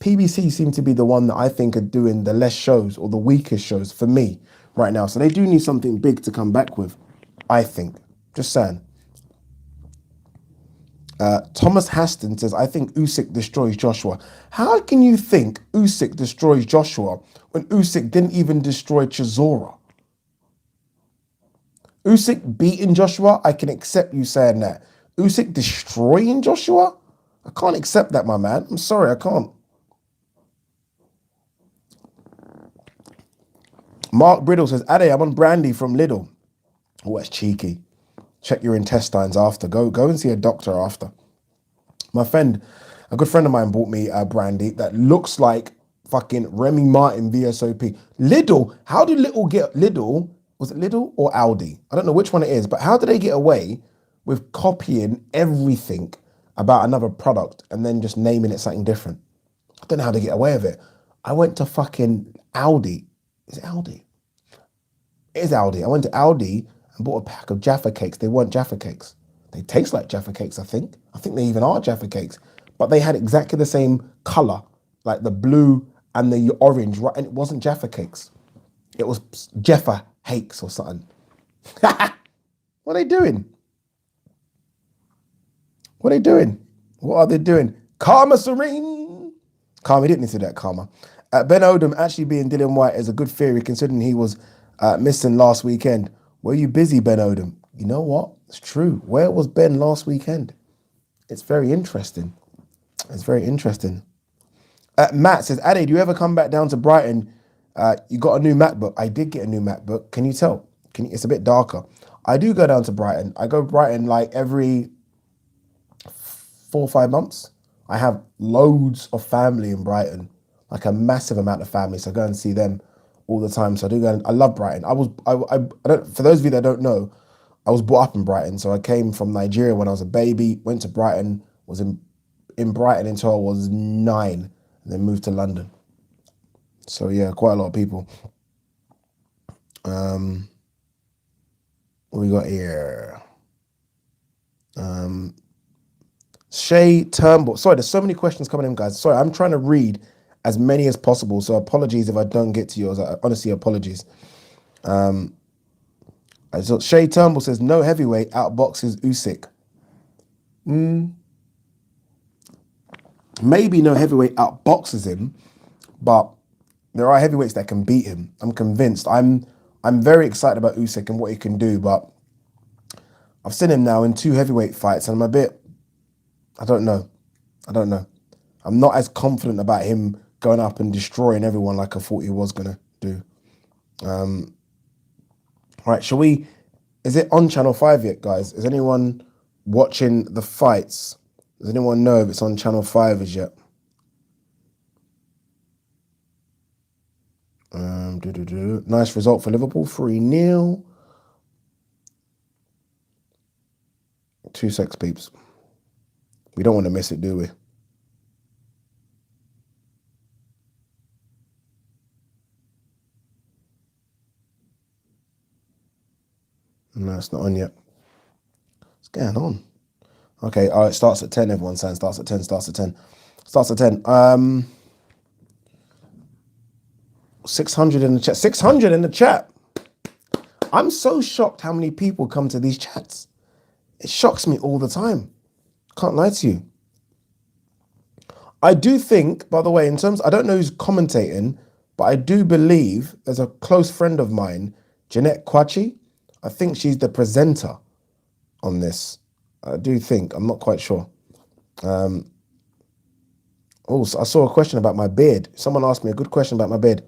PBC seem to be the one that I think are doing the less shows or the weakest shows for me right now. So they do need something big to come back with, I think. Just saying. Thomas Haston says, I think Usyk destroys Joshua. How can you think Usyk destroys Joshua when Usyk didn't even destroy Chisora? Usyk beating Joshua, I can accept you saying that. Usyk destroying Joshua? I can't accept that, my man. I'm sorry, I can't. Mark Briddle says, Ade, I'm on brandy from Lidl. Oh, that's cheeky. Check your intestines after. Go and see a doctor after. My friend, a good friend of mine bought me a brandy that looks like fucking Remy Martin VSOP. Lidl, how did Lidl get, Lidl, was it Lidl or Aldi? I don't know which one it is, but how do they get away with copying everything about another product and then just naming it something different? I don't know how they get away with it. I went to fucking Aldi. Is it Aldi? It is Aldi. I went to Aldi and bought a pack of Jaffa cakes. They weren't Jaffa cakes. They taste like Jaffa cakes, I think. I think they even are Jaffa cakes. But they had exactly the same color, like the blue and the orange, right? And it wasn't Jaffa cakes. It was Jaffa Hakes or something. What are they doing? What are they doing? What are they doing? Karma Serene. Karma, didn't say that, Karma. Ben Odom actually being Dillian White is a good theory considering he was missing last weekend. Were you busy, Ben Odom? You know what? It's true. Where was Ben last weekend? It's very interesting. It's very interesting. Matt says, Ade, do you ever come back down to Brighton? You got a new MacBook. I did get a new MacBook. Can you tell? It's a bit darker. I do go down to Brighton. I go Brighton like every 4 or 5 months. I have loads of family in Brighton, like a massive amount of family. So I go and see them all the time. So I do go. I love Brighton. I don't. For those of you that don't know, I was brought up in Brighton. So I came from Nigeria when I was a baby. Went to Brighton. Was in Brighton until I was 9, and then moved to London. So yeah, quite a lot of people. What we got here? Shay Turnbull. Sorry, there's so many questions coming in, guys. Sorry, I'm trying to read as many as possible. So apologies if I don't get to yours. Honestly, apologies. So Shay Turnbull says, no heavyweight outboxes Usyk. Maybe no heavyweight outboxes him, but there are heavyweights that can beat him. I'm convinced. I'm very excited about Usyk and what he can do, but I've seen him now in 2 heavyweight fights, and I'm a bit, I don't know. I'm not as confident about him going up and destroying everyone like I thought he was gonna do. Right, shall we? Is it on Channel 5 yet, guys? Is anyone watching the fights? Does anyone know if it's on Channel 5 as yet? Nice result for Liverpool, 3-0. 2 secs, peeps. We don't want to miss it, do we? No, it's not on yet. What's going on? Okay, it starts at 10, everyone's saying. Starts at 10. Starts at 10. 600 in the chat. 600 in the chat. I'm so shocked how many people come to these chats. It shocks me all the time. Can't lie to you. I do think, by the way, in terms, I don't know who's commentating, but I do believe there's a close friend of mine, Jeanette Kwachi. I think she's the presenter on this. I do think. I'm not quite sure. Also, I saw a question about my beard. Someone asked me a good question about my beard.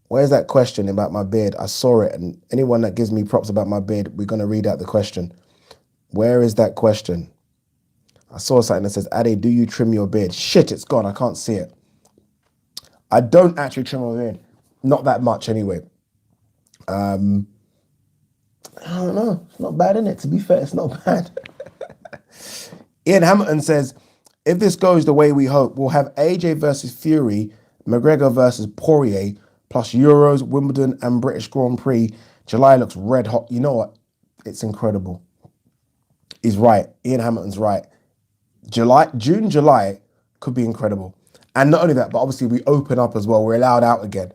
Where's that question about my beard? I saw it, and anyone that gives me props about my beard, we're going to read out the question. Where is that question? I saw something that says, Ade, do you trim your beard? Shit, it's gone. I can't see it. I don't actually trim my beard. Not that much, anyway. I don't know. It's not bad, innit? To be fair, it's not bad. Ian Hamilton says, if this goes the way we hope, we'll have AJ versus Fury, McGregor versus Poirier, plus Euros, Wimbledon, and British Grand Prix. July looks red hot. You know what? It's incredible. He's right. Ian Hamilton's right. June, July could be incredible. And not only that, but obviously we open up as well. We're allowed out again.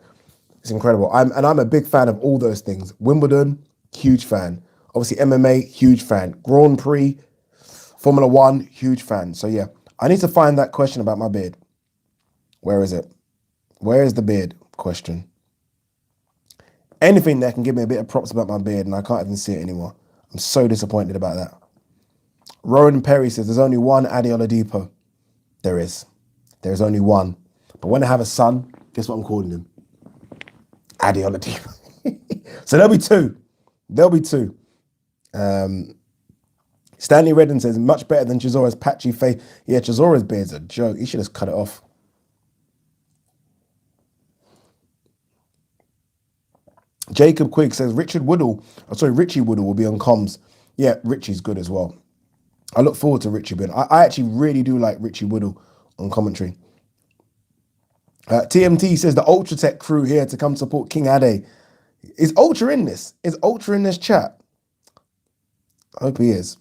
It's incredible. I'm a big fan of all those things. Wimbledon, huge fan. Obviously MMA, huge fan. Grand Prix, Formula One, huge fan. So yeah, I need to find that question about my beard. Where is it? Where is the beard question? Anything that can give me a bit of props about my beard, and I can't even see it anymore. I'm so disappointed about that. Rowan Perry says, there's only one Ade Oladipo. There is. There's only one. But when I have a son, guess what I'm calling him? Ade Oladipo. So there'll be two. Stanley Redden says, much better than Chisora's patchy face. Yeah, Chisora's beard's a joke. He should have cut it off. Jacob Quigg says, Richie Woodall will be on comms. Yeah, Richie's good as well. I look forward to Richie being. I actually really do like Richie Woodall on commentary. TMT says, the Ultra Tech crew here to come support King Ade. Is Ultra in this? Is Ultra in this chat? I hope he is.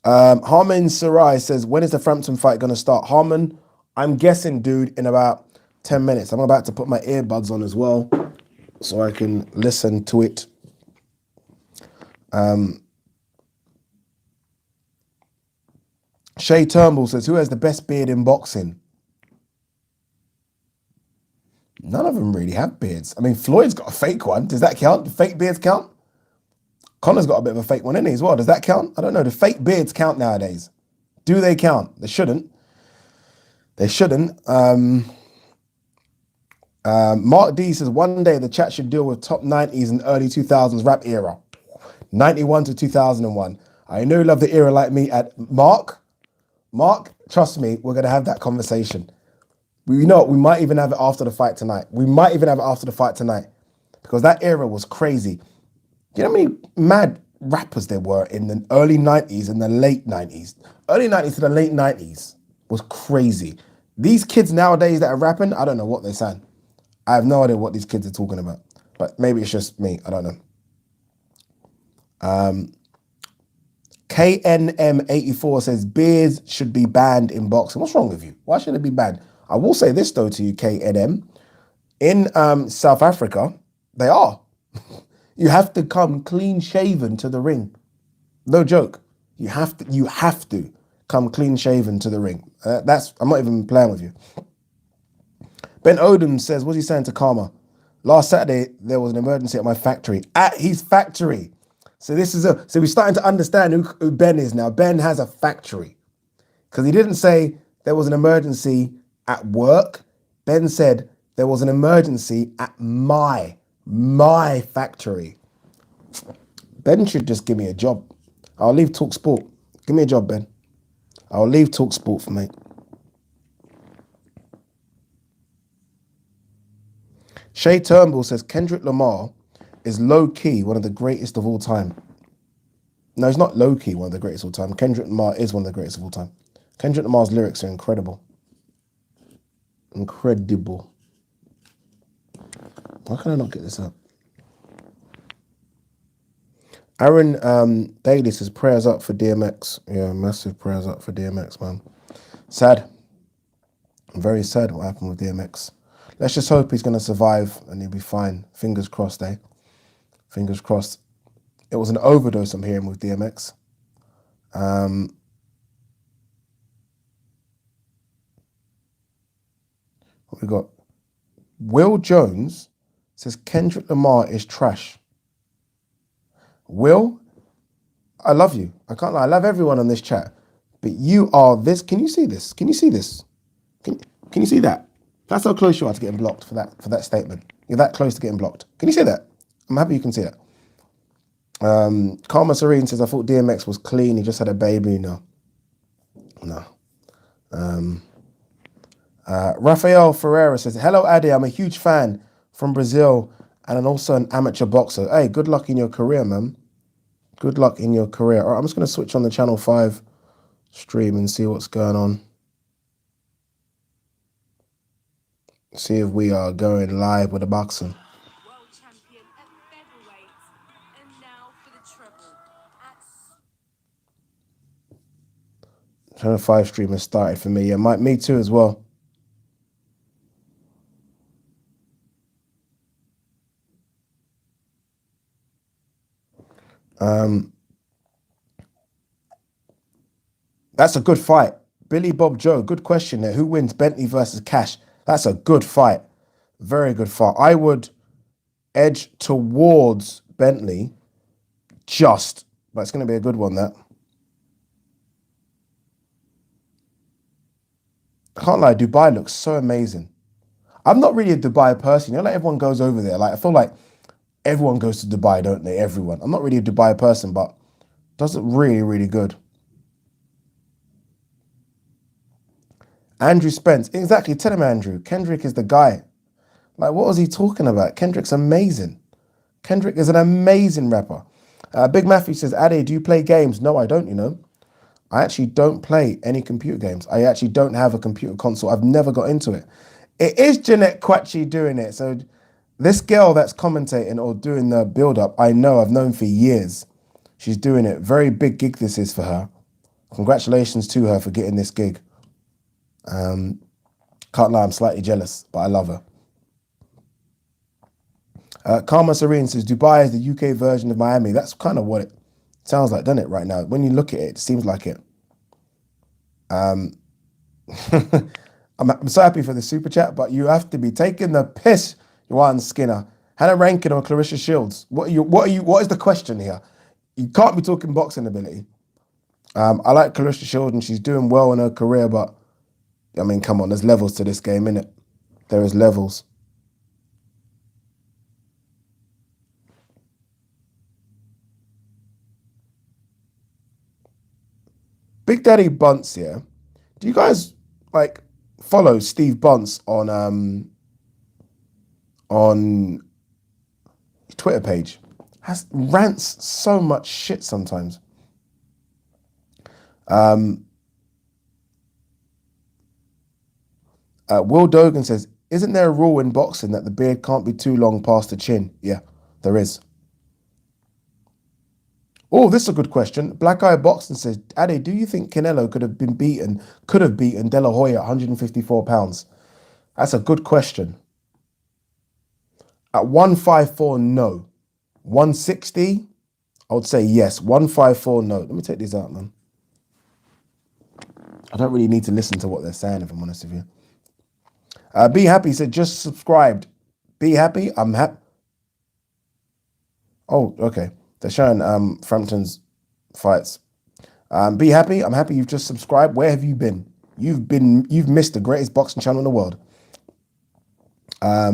Harman Sarai says, when is the Frampton fight going to start? Harman, I'm guessing, dude, in about 10 minutes. I'm about to put my earbuds on as well so I can listen to it. Shay Turnbull says, who has the best beard in boxing? None of them really have beards. I mean, Floyd's got a fake one. Does that count? Do fake beards count? Connor's got a bit of a fake one in as well. Does that count? I don't know. Do fake beards count nowadays? Do they count? They shouldn't. Mark D says, one day the chat should deal with top 90s and early 2000s rap era. 91 to 2001. I know you love the era like me at Mark, trust me, we're going to have that conversation. We might even have it after the fight tonight. Because that era was crazy. You know how many mad rappers there were in the early 90s and the late 90s? Early 90s to the late 90s was crazy. These kids nowadays that are rapping, I don't know what they're saying. I have no idea what these kids are talking about. But maybe it's just me. I don't know. KNM84 says, beards should be banned in boxing. What's wrong with you? Why should it be banned? I will say this, though, to you, KNM. In South Africa, they are. You have to come clean shaven to the ring. No joke. You have to. come clean shaven to the ring. I'm not even playing with you. Ben Odom says, what's he saying to Karma? Last Saturday, there was an emergency at my factory. At his factory. So so we're starting to understand who Ben is now. Ben has a factory. Because he didn't say there was an emergency at work. Ben said there was an emergency at my factory. Ben should just give me a job. I'll leave Talk Sport. Give me a job, Ben. I'll leave Talk Sport for me. Shay Turnbull says Kendrick Lamar is low-key one of the greatest of all time. No, he's not low-key one of the greatest of all time. Kendrick Lamar is one of the greatest of all time. Kendrick Lamar's lyrics are incredible. Incredible. Why can I not get this up? Aaron Daly says prayers up for DMX. Yeah, massive prayers up for DMX, man. Sad. I'm very sad what happened with DMX. Let's just hope he's going to survive and he'll be fine. Fingers crossed, eh? Fingers crossed. It was an overdose I'm hearing with DMX. What we got? Will Jones says Kendrick Lamar is trash. Will, I love you. I can't lie. I love everyone on this chat. But you are this. Can you see this? Can you see this? Can you see that? That's how close you are to getting blocked for that statement. You're that close to getting blocked. Can you see that? I'm happy you can see that. Karma Serene says, I thought DMX was clean. He just had a baby. No. Rafael Ferreira says, hello, Adi. I'm a huge fan from Brazil and I'm also an amateur boxer. Hey, good luck in your career, man. Good luck in your career. All right, I'm just going to switch on the Channel 5 stream and see what's going on. See if we are going live with the boxing. World champion at featherweight, and now for the treble. Channel 5 stream has started for me. Yeah, me too as well. That's a good fight. Billy Bob Joe, good question there. Who wins, Bentley versus Cash? That's a good fight. Very good fight. I would edge towards Bentley but it's going to be a good one, that. I can't lie, Dubai looks so amazing. I'm not really a Dubai person. You know, like everyone goes over there. Like I feel like everyone goes to Dubai, don't they? Everyone. I'm not really a Dubai person, but it does look really, really good. Andrew Spence. Exactly. Tell him, Andrew. Kendrick is the guy. Like, what was he talking about? Kendrick's amazing. Kendrick is an amazing rapper. Big Matthew says, Ade, do you play games? No, I don't, you know. I actually don't play any computer games. I actually don't have a computer console. I've never got into it. It is Jeanette Quatchy doing it. So this girl that's commentating or doing the build-up, I've known for years. She's doing it. Very big gig this is for her. Congratulations to her for getting this gig. Can't lie, I'm slightly jealous, but I love her. Karma Serene says, Dubai is the UK version of Miami. That's kind of what it sounds like, doesn't it, right now? When you look at it, it seems like it. I'm so happy for the super chat, but you have to be taking the piss, Joanne Skinner. Hannah Rankin or Clarissa Shields? What is the question here? You can't be talking boxing ability. I like Clarissa Shields and she's doing well in her career, but I mean, come on, there's levels to this game, innit? There is levels. Big Daddy Bunce, yeah. Do you guys like follow Steve Bunce on Twitter page? Rants so much shit sometimes. Will Dogan says, isn't there a rule in boxing that the beard can't be too long past the chin? Yeah, there is. Oh, this is a good question. Black Eye Boxing says, Ade, do you think Canelo could have beaten De La Hoya at 154 pounds? That's a good question. At 154, no. 160, I would say yes. 154, no. Let me take these out, man. I don't really need to listen to what they're saying, if I'm honest with you. Be Happy said, just subscribed. Be Happy, I'm happy. Oh, okay. They're showing Frampton's fights. Be Happy, I'm happy you've just subscribed. Where have you been? You've missed the greatest boxing channel in the world. I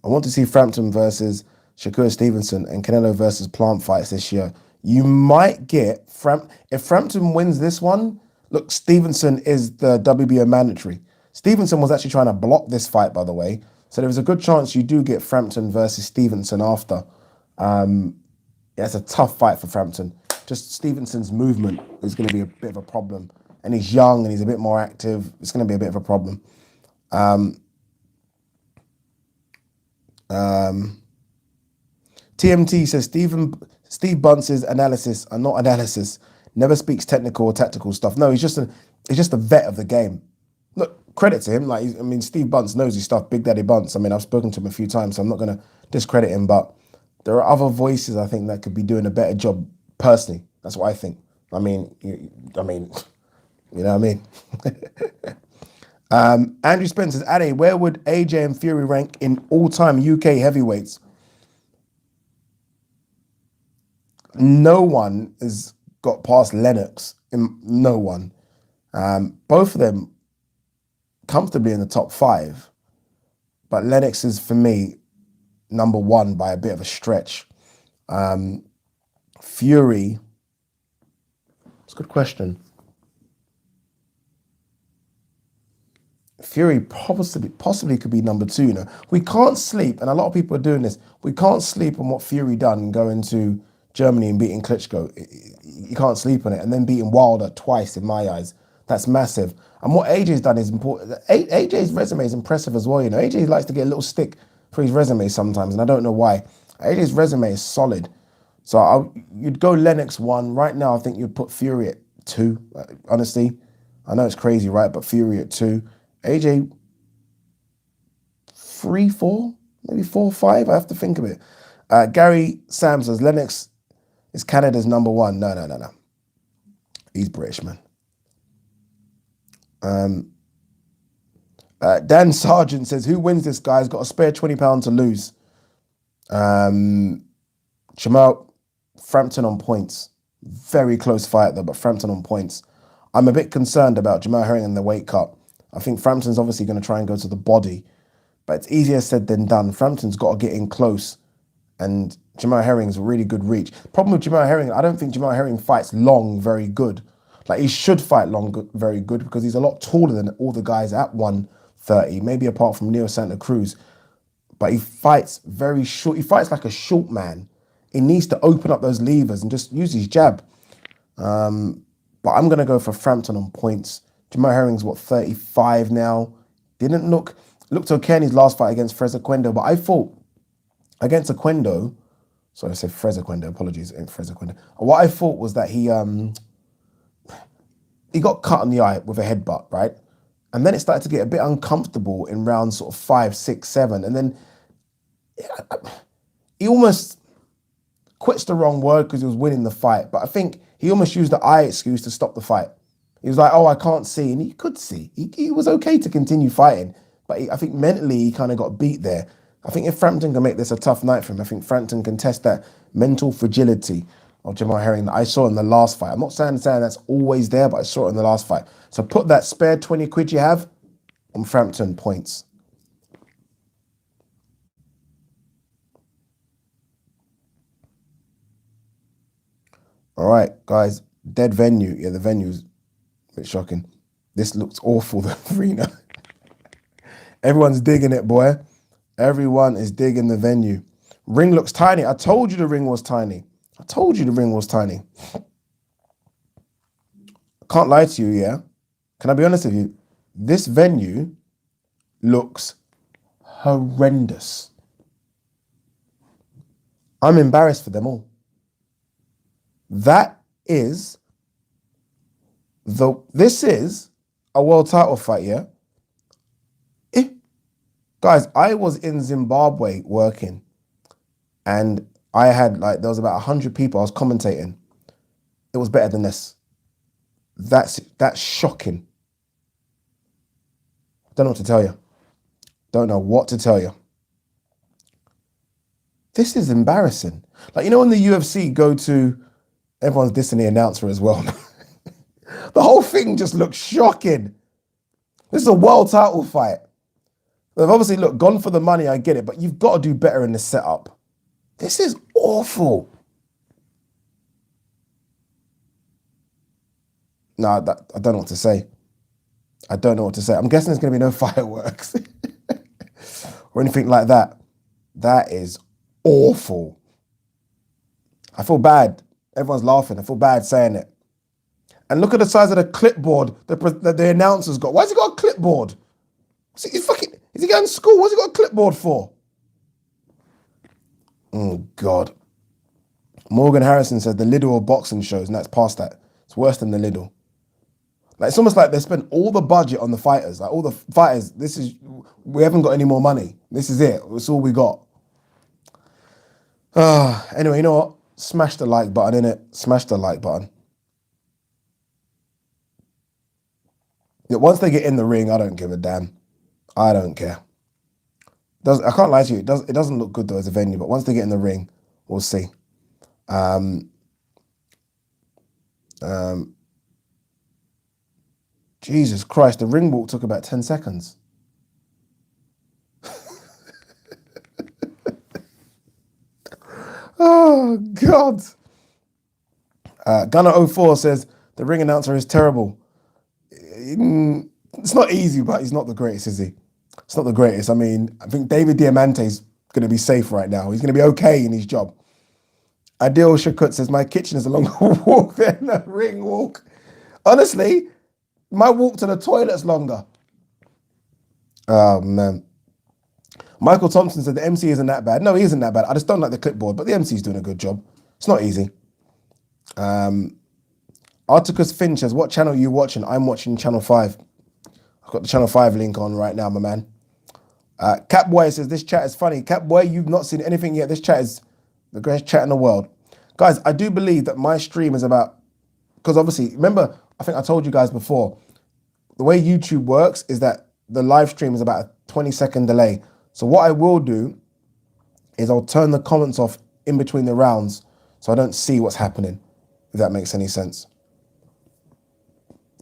want to see Frampton versus Shakur Stevenson and Canelo versus Plant fights this year. You might get if Frampton wins this one. Look, Stevenson is the WBO mandatory. Stevenson was actually trying to block this fight, by the way. So there was a good chance you do get Frampton versus Stevenson after. Yeah, it's a tough fight for Frampton. Just Stevenson's movement is going to be a bit of a problem. And he's young and he's a bit more active. It's going to be a bit of a problem. TMT says Steve Bunce's analysis are not analysis. Never speaks technical or tactical stuff. No, he's just a vet of the game. Look, credit to him. Like, I mean, Steve Bunce knows his stuff. Big Daddy Bunce. I mean, I've spoken to him a few times, so I'm not going to discredit him. But there are other voices I think that could be doing a better job. Personally, that's what I think. I mean, you know what I mean. Andrew Spencer says, Ade, where would AJ and Fury rank in all-time UK heavyweights? No one has got past Lennox. No one. Both of them comfortably in the top 5. But Lennox is, for me, number 1 by a bit of a stretch. Fury, it's a good question. Fury possibly could be number 2, you know. We can't sleep, and a lot of people are doing this. We can't sleep on what Fury done and going to Germany and beating Klitschko. You can't sleep on it. And then beating Wilder twice, in my eyes. That's massive. And what AJ's done is important. AJ's resume is impressive as well, you know. AJ likes to get a little stick for his resume sometimes, and I don't know why. AJ's resume is solid. So you'd go Lennox 1. Right now, I think you'd put Fury at 2, honestly. I know it's crazy, right? But Fury at 2. AJ 3, 4, maybe 4, 5. I have to think of it. Gary Sam says Lennox is Canada's number 1. No. He's British, man. Dan Sargent says, who wins this guy? He's got a spare £20 to lose. Jamal Frampton on points. Very close fight though, but Frampton on points. I'm a bit concerned about Jamal Herring in the weight cut. I think Frampton's obviously going to try and go to the body, but it's easier said than done. Frampton's got to get in close, and Jamal Herring's a really good reach. Problem with Jamal Herring, I don't think Jamal Herring fights long very good. Like, he should fight long very good because he's a lot taller than all the guys at 130, maybe apart from Neo Santa Cruz. But he fights very short. He fights like a short man. He needs to open up those levers and just use his jab. But I'm going to go for Frampton on points. Jamal Herring's, 35 now. Looked okay in his last fight against Freza Quendo, but I thought against Quendo, sorry, I said Freza Quendo, apologies, Freza Quendo. What I thought was that he got cut on the eye with a headbutt, right? And then it started to get a bit uncomfortable in rounds sort of 5, 6, 7. And then he almost, quit's the wrong word because he was winning the fight, but I think he almost used the eye excuse to stop the fight. He was like, oh, I can't see. And he could see. He was okay to continue fighting. But I think mentally he kind of got beat there. I think if Frampton can make this a tough night for him, I think Frampton can test that mental fragility of Jamal Herring that I saw in the last fight. I'm not saying that's always there, but I saw it in the last fight. So put that spare 20 quid you have on Frampton points. All right, guys. Dead venue. Yeah, the venue's a bit shocking. This looks awful, the arena. Everyone's digging it, boy. Everyone is digging the venue. Ring looks tiny. I told you the ring was tiny. I can't lie to you, yeah? Can I be honest with you? This venue looks horrendous. I'm embarrassed for them all. This is a world title fight, yeah? Guys, I was in Zimbabwe working, and I had there was about 100 people. I was commentating. It was better than this. That's shocking. Don't know what to tell you. Don't know what to tell you. This is embarrassing. Like, you know, when the UFC go to, everyone's dissing the announcer as well. The whole thing just looks shocking. This is a world title fight. They've obviously, look, gone for the money, I get it, but you've got to do better in the setup. This is awful. No, I don't know what to say. I don't know what to say. I'm guessing there's going to be no fireworks or anything like that. That is awful. I feel bad. Everyone's laughing. I feel bad saying it. And look at the size of the clipboard that the announcer's got. Why has he got a clipboard? Is he going to school? What's he got a clipboard for? Oh, God. Morgan Harrison said the Lidl of boxing shows, and that's past that. It's worse than the Lidl. Like, it's almost like they spent all the budget on the fighters. Like, all the fighters, we haven't got any more money. This is it. It's all we got. Anyway, you know what? Smash the like button, innit? Smash the like button. Yeah, once they get in the ring, I don't give a damn. I don't care. I can't lie to you. It doesn't look good though as a venue, but once they get in the ring, we'll see. Jesus Christ, the ring walk took about 10 seconds. Oh, God. Gunner04 says, the ring announcer is terrible. It's not easy, but he's not the greatest, is he? It's not the greatest. I mean, I think David Diamante's going to be safe right now. He's going to be okay in his job. Adil Shakut says, my kitchen is a longer walk than a ring walk. Honestly, my walk to the toilet's longer. Oh, man. Michael Thompson said the MC isn't that bad. No, he isn't that bad. I just don't like the clipboard, but the MC's doing a good job. It's not easy. Articus Finch says, what channel are you watching? I'm watching Channel 5. I've got the Channel 5 link on right now, my man. Catboy says, this chat is funny. Catboy, you've not seen anything yet. This chat is the greatest chat in the world. Guys, I do believe that my stream is about, because obviously, remember, I think I told you guys before, the way YouTube works is that the live stream is about a 20-second delay. So what I will do is I'll turn the comments off in between the rounds so I don't see what's happening, if that makes any sense.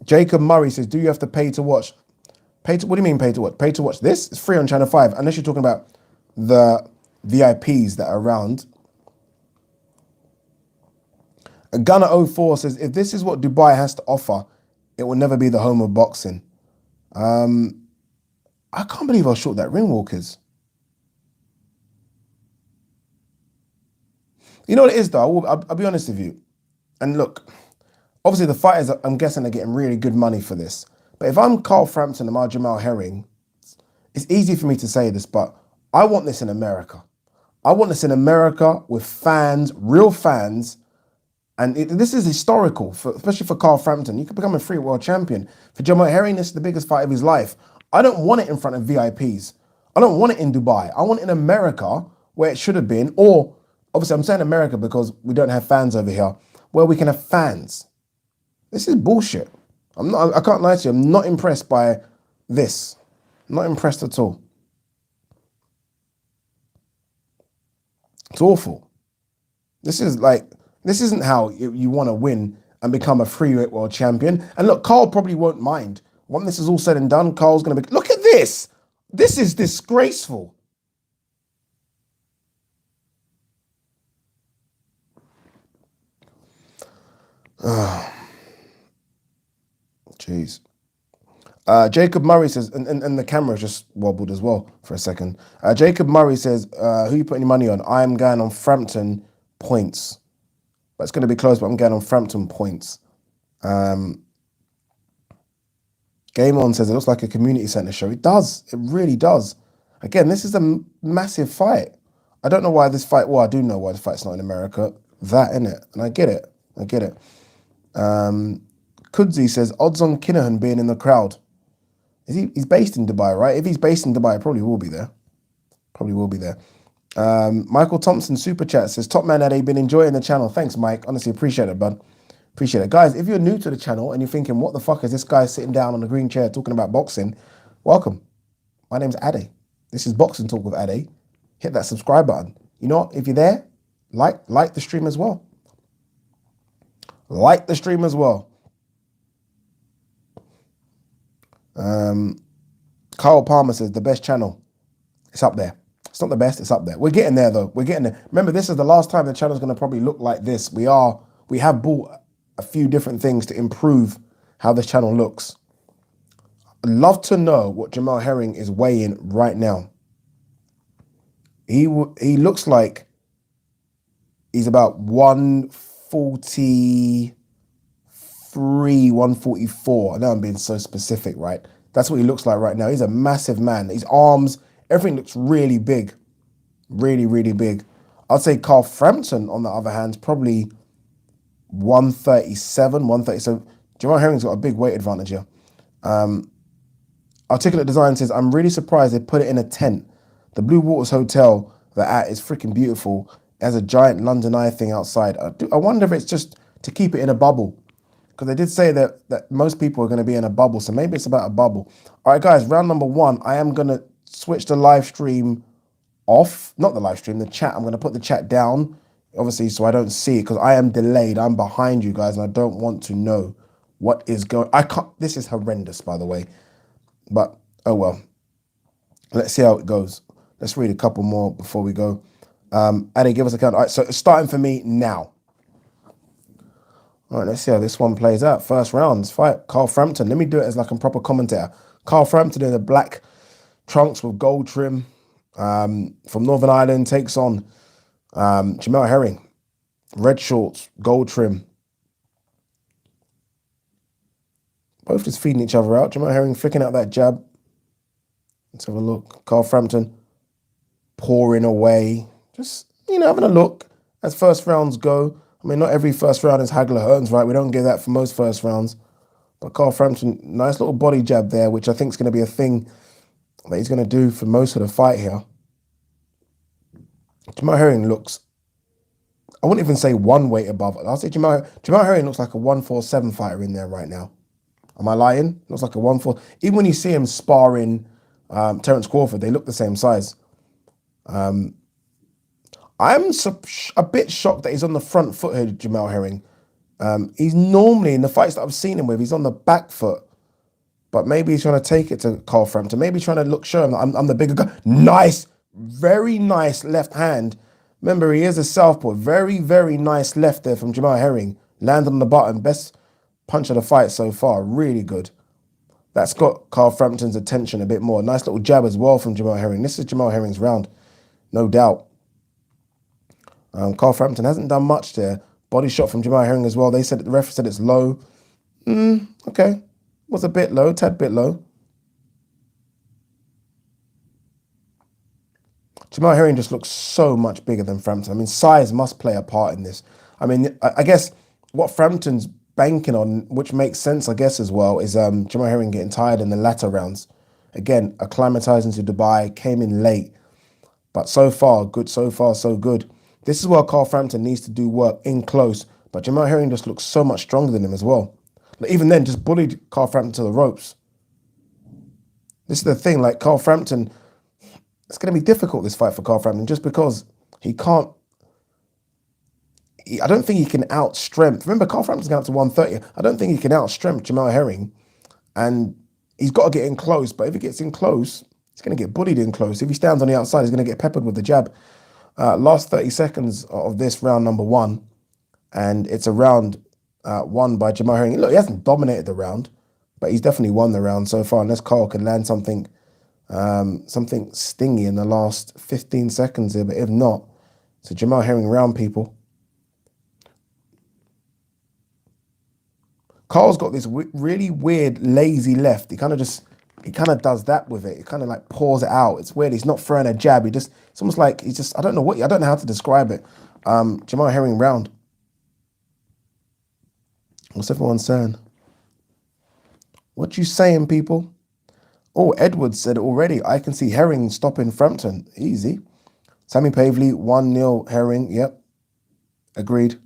Jacob Murray says, do you have to pay to watch? What do you mean pay to watch? Pay to watch this? It's free on Channel 5, unless you're talking about the VIPs that are around. Gunner04 says, if this is what Dubai has to offer, it will never be the home of boxing. I can't believe how short that ring walk is. You know what it is, though? I'll be honest with you. And look, obviously the fighters, I'm guessing, are getting really good money for this. But if I'm Carl Frampton and I'm Jamel Herring, it's easy for me to say this, but I want this in America. I want this in America with fans, real fans. And this is historical, especially for Carl Frampton. You could become a free world champion. For Jamel Herring, this is the biggest fight of his life. I don't want it in front of VIPs. I don't want it in Dubai. I want it in America, where it should have been. Or, obviously, I'm saying America because we don't have fans over here, where we can have fans. This is bullshit. I can't lie to you. I'm not impressed by this. I'm not impressed at all. It's awful. This isn't how you want to win and become a free world champion. And look, Carl probably won't mind. When this is all said and done, Carl's going to be, look at this. This is disgraceful. Oh, jeez. Jacob Murray says, and the camera just wobbled as well for a second. Jacob Murray says, who you putting your money on? I'm going on Frampton points. But it's going to be close, but I'm going on Frampton points. Game On says, it looks like a community centre show. It does. It really does. Again, this is a massive fight. I don't know why this fight, well, I do know why the fight's not in America. That, innit? And I get it. I get it. Kudzi says, odds on Kinahan being in the crowd. He's based in Dubai, right? If he's based in Dubai, probably will be there. Probably will be there. Michael Thompson Super Chat says, top man, have they been enjoying the channel? Thanks, Mike. Honestly, appreciate it, bud. Appreciate it. Guys, if you're new to the channel and you're thinking, what the fuck is this guy sitting down on the green chair talking about boxing? Welcome. My name's Ade. This is Boxing Talk with Ade. Hit that subscribe button. You know what? If you're there, like the stream as well. Like the stream as well. Carl Palmer says the best channel. It's up there. It's not the best, it's up there. We're getting there though. We're getting there. Remember, this is the last time the channel's gonna probably look like this. We have bought a few different things to improve how this channel looks. I'd love to know what Jamel Herring is weighing right now. He looks like he's about 143, 144. I know I'm being so specific, right? That's what he looks like right now. He's a massive man. His arms, everything looks really big. Really, really big. I'd say Carl Frampton, on the other hand, is probably 137, 137. Jamel Herring's got a big weight advantage here. Articulate Design says, I'm really surprised they put it in a tent. The Blue Waters Hotel they're at is freaking beautiful. It has a giant London Eye thing outside. I wonder if it's just to keep it in a bubble. Because they did say that most people are going to be in a bubble. So maybe it's about a bubble. All right, guys, round number one. I am going to switch the live stream off. Not the live stream, the chat. I'm going to put the chat down, obviously, so I don't see it. Because I am delayed. I'm behind you guys. And I don't want to know what is going. I can't. This is horrendous, by the way. But, oh well. Let's see how it goes. Let's read a couple more before we go. Addy, give us a count. All right, so it's starting for me now. All right, let's see how this one plays out. First rounds, fight. Carl Frampton. Let me do it as like a proper commentator. Carl Frampton in the black trunks with gold trim from Northern Ireland takes on Jamel Herring. Red shorts, gold trim. Both just feeding each other out. Jamel Herring flicking out that jab. Let's have a look. Carl Frampton pouring away. Just, having a look as first rounds go. I mean, not every first round is Hagler Hearns, right? We don't get that for most first rounds. But Carl Frampton, nice little body jab there, which I think is going to be a thing that he's going to do for most of the fight here. Jamel Herring looks, I wouldn't even say one weight above. I'll say Jamel Herring looks like a 147 fighter in there right now. Am I lying? Looks like a 1-4. Even when you see him sparring Terence Crawford, they look the same size. I'm a bit shocked that he's on the front foot here, Jamel Herring. He's normally, in the fights that I've seen him with, he's on the back foot. But maybe he's trying to take it to Carl Frampton. Maybe he's trying to show him that I'm the bigger guy. Nice, very nice left hand. Remember, he is a southpaw. Very, very nice left there from Jamel Herring. Landed on the button. Best punch of the fight so far. Really good. That's got Carl Frampton's attention a bit more. Nice little jab as well from Jamel Herring. This is Jamel Herring's round, no doubt. Carl Frampton hasn't done much there. Body shot from Jamel Herring as well. They said the referee said it's low. Okay, was a bit low, tad bit low. Jamel Herring just looks so much bigger than Frampton. I mean, size must play a part in this. I mean, I guess what Frampton's banking on, which makes sense, I guess, as well, is Jamel Herring getting tired in the latter rounds. Again, acclimatizing to Dubai, came in late. But so far, good. So far, so good. This is where Carl Frampton needs to do work in close. But Jamel Herring just looks so much stronger than him as well. Like, even then, just bullied Carl Frampton to the ropes. This is the thing, like Carl Frampton, it's going to be difficult, this fight for Carl Frampton, just because he can't, I don't think he can out-strength. Remember, Carl Frampton's going up to 130. I don't think he can out-strength Jamel Herring. And he's got to get in close. But if he gets in close, he's going to get bullied in close. If he stands on the outside, he's going to get peppered with the jab. Last 30 seconds of this round number one. And it's a round won by Jamel Herring. Look, he hasn't dominated the round, but he's definitely won the round so far. Unless Carl can land something stingy in the last 15 seconds here. But if not, it's a Jamel Herring round, people. Carl's got this really weird, lazy left. He kind of does that with it. He kind of like pours it out. It's weird. He's not throwing a jab. It's almost like I don't know how to describe it. Jamel Herring round. What's everyone saying? What you saying, people? Oh, Edwards said already. I can see Herring stopping Frampton. Easy. Sammy Pavley, 1-0 Herring. Yep. Agreed.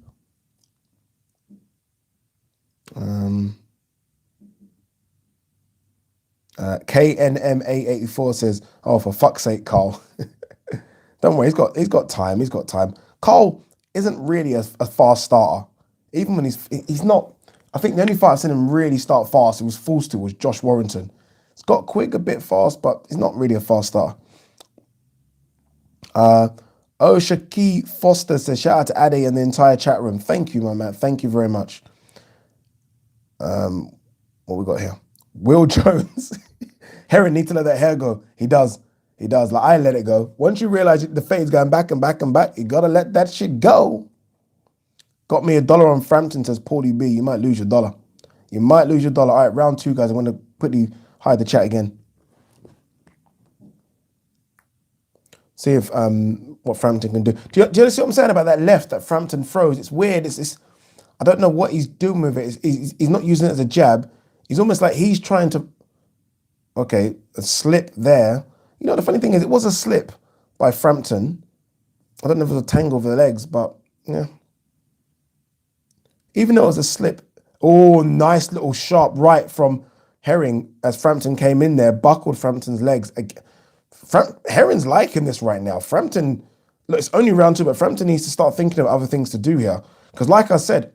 KNMA84 says, "Oh, for fuck's sake, Carl." Don't worry, he's got time. He's got time. Carl isn't really a fast starter, even when he's not. I think the only fight I've seen him really start fast, he was forced to, was Josh Warrington. He's got quick, a bit fast, but he's not really a fast starter. Shaki Foster says, "Shout out to Ade and the entire chat room. Thank you, my man. Thank you very much." What we got here? Will Jones. Heron need to let that hair go. He does. He does. Like, I let it go. Once you realize the fade's going back and back and back, you gotta let that shit go. Got me $1 on Frampton, says Paulie B. You might lose your dollar. You might lose your dollar. All right, round 2, guys. I'm gonna quickly hide the chat again. See if what Frampton can do. Do you see what I'm saying about that left that Frampton throws? It's weird. It's I don't know what he's doing with it. He's not using it as a jab. He's almost like he's trying to. Okay, a slip there. You know, the funny thing is, it was a slip by Frampton. I don't know if it was a tangle of the legs, but yeah. Even though it was a slip, oh, nice little sharp right from Herring as Frampton came in there, buckled Frampton's legs. Herring's liking this right now. Frampton, look, it's only round 2, but Frampton needs to start thinking of other things to do here. Because like I said,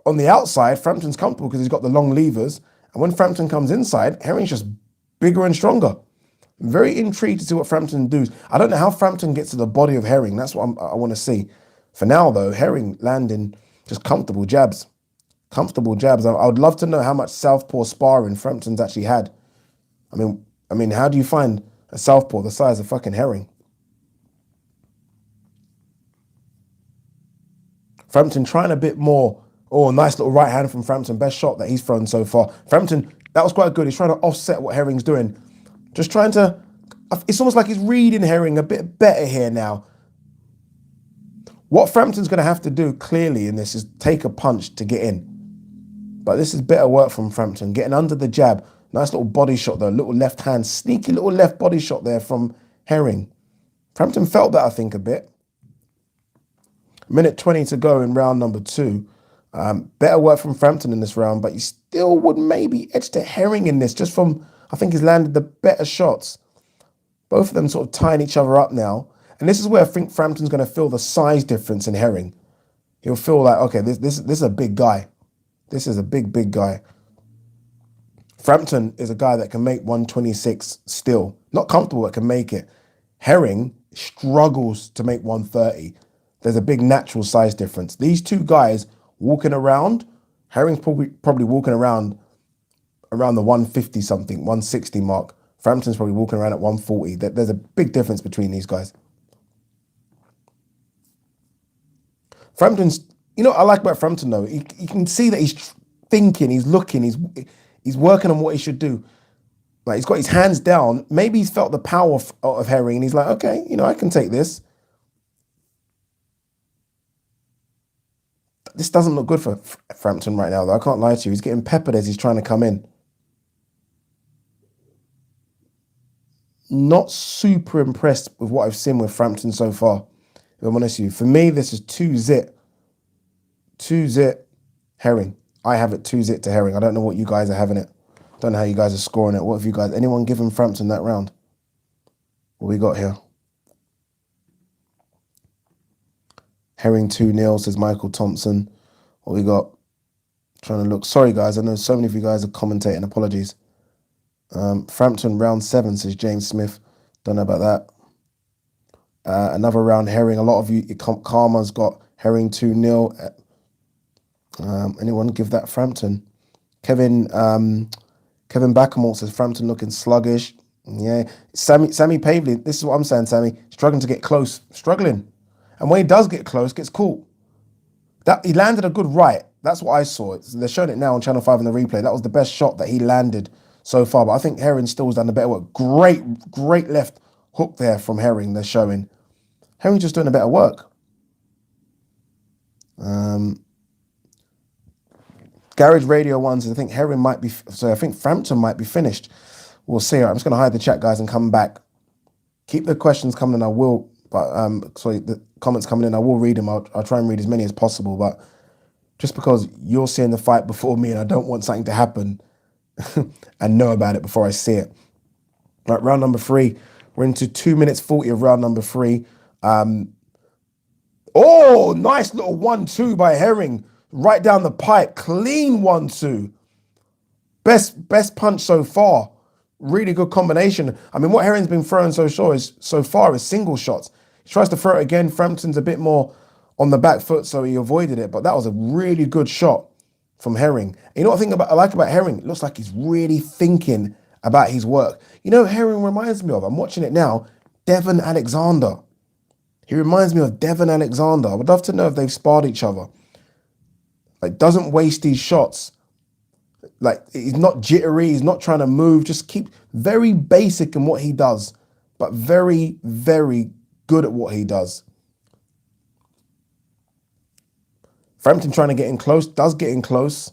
on the outside, Frampton's comfortable because he's got the long levers. And when Frampton comes inside, Herring's just bigger and stronger. I'm very intrigued to see what Frampton does. I don't know how Frampton gets to the body of Herring. That's what I want to see. For now, though, Herring landing just comfortable jabs. Comfortable jabs. I would love to know how much southpaw sparring Frampton's actually had. I mean, how do you find a southpaw the size of fucking Herring? Frampton trying a bit more. Oh, nice little right hand from Frampton. Best shot that he's thrown so far. Frampton, that was quite good. He's trying to offset what Herring's doing. Just trying to, it's almost like he's reading Herring a bit better here now. What Frampton's going to have to do clearly in this is take a punch to get in. But this is better work from Frampton. Getting under the jab. Nice little body shot though. Little left hand. Sneaky little left body shot there from Herring. Frampton felt that, I think, a bit. Minute 20 to go in round number 2. Better work from Frampton in this round, but he still would maybe edge to Herring in this, just from, I think he's landed the better shots. Both of them sort of tying each other up now. And this is where I think Frampton's going to feel the size difference in Herring. He'll feel like, okay, this is a big guy. This is a big guy. Frampton is a guy that can make 126 still. Not comfortable, but can make it. Herring struggles to make 130. There's a big natural size difference. These two guys walking around, Herring's probably walking around the 150 something, 160 mark. Frampton's probably walking around at 140. There's a big difference between these guys. Frampton's, you know what I like about Frampton though? You can see that he's thinking, he's looking, he's working on what he should do. Like, he's got his hands down. Maybe he's felt the power of Herring and he's like, okay, you know, I can take this. This doesn't look good for Frampton right now though. I can't lie to you. He's getting peppered as he's trying to come in. Not super impressed with what I've seen with Frampton so far, if I'm honest with you. For me, this is 2-0. 2-0 Herring. I have it 2-0 to Herring. I don't know what you guys are having it. I don't know how you guys are scoring it. What have you guys, anyone given Frampton that round? What we got here? Herring 2-0, says Michael Thompson. What we got? Trying to look. Sorry, guys. I know so many of you guys are commentating. Apologies. Frampton round 7, says James Smith. Don't know about that. Another round Herring. A lot of you, Karma's got Herring 2-0. Anyone give that Frampton? Kevin Backamore says Frampton looking sluggish. Yeah. Sammy Pavley, this is what I'm saying, Sammy. Struggling to get close. Struggling. And when he does get close, gets caught. He landed a good right. That's what I saw. They're showing it now on Channel 5 in the replay. That was the best shot that he landed so far. But I think Herring still has done the better work. Great left hook there from Herring, they're showing. Herring just doing a better work. Garage Radio 1 says, I think Herring might be, so I think Frampton might be finished. We'll see. I'm just going to hide the chat, guys, and come back. Keep the questions coming in. I will, but sorry, the comments coming in, I will read them. I'll try and read as many as possible. But just because you're seeing the fight before me and I don't want something to happen and know about it before I see it. Right, round number 3. We're into 2 minutes 40 of round number 3. Oh, nice little 1-2 by Herring. Right down the pipe. Clean 1-2. Best punch so far. Really good combination. I mean, what Herring's been throwing so far is single shots. He tries to throw it again. Frampton's a bit more on the back foot, so he avoided it. But that was a really good shot from Herring. And you know what I like about Herring? It looks like he's really thinking about his work. You know, Herring reminds me of, I'm watching it now, Devon Alexander. He reminds me of Devon Alexander. I would love to know if they've sparred each other. Like, doesn't waste these shots. Like, he's not jittery. He's not trying to move. Just keep very basic in what he does, but very, very good at what he does. Frampton trying to get in close. Does get in close.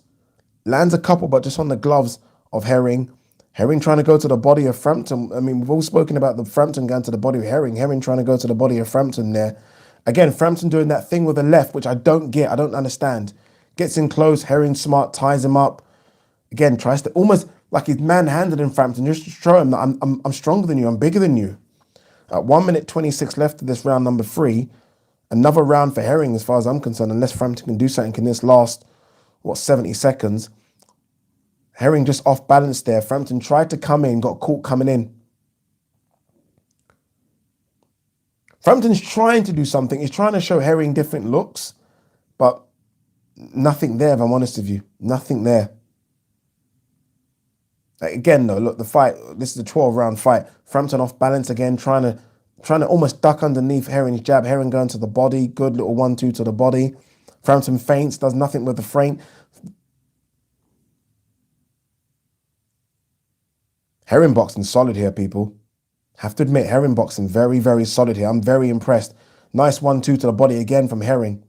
Lands a couple, but just on the gloves of Herring. Herring trying to go to the body of Frampton. I mean, we've all spoken about the Frampton going to the body of Herring. Herring trying to go to the body of Frampton there. Again, Frampton doing that thing with the left, which I don't get. I don't understand. Gets in close. Herring smart, ties him up. Again, tries to almost like he's manhanded in Frampton, just to show him that I'm stronger than you. I'm bigger than you. 1 minute 26 left of this round number 3. Another round for Herring as far as I'm concerned, unless Frampton can do something in this last, 70 seconds. Herring just off balance there. Frampton tried to come in, got caught coming in. Frampton's trying to do something. He's trying to show Herring different looks, but nothing there, if I'm honest with you. Nothing there. Again, though, look, the fight, this is a 12-round fight. Frampton off balance again, trying to almost duck underneath Herring's jab. Herring going to the body. Good little 1-2 to the body. Frampton feints, does nothing with the feint. Herring boxing solid here, people. Have to admit, Herring boxing very, very solid here. I'm very impressed. Nice 1-2 to the body again from Herring.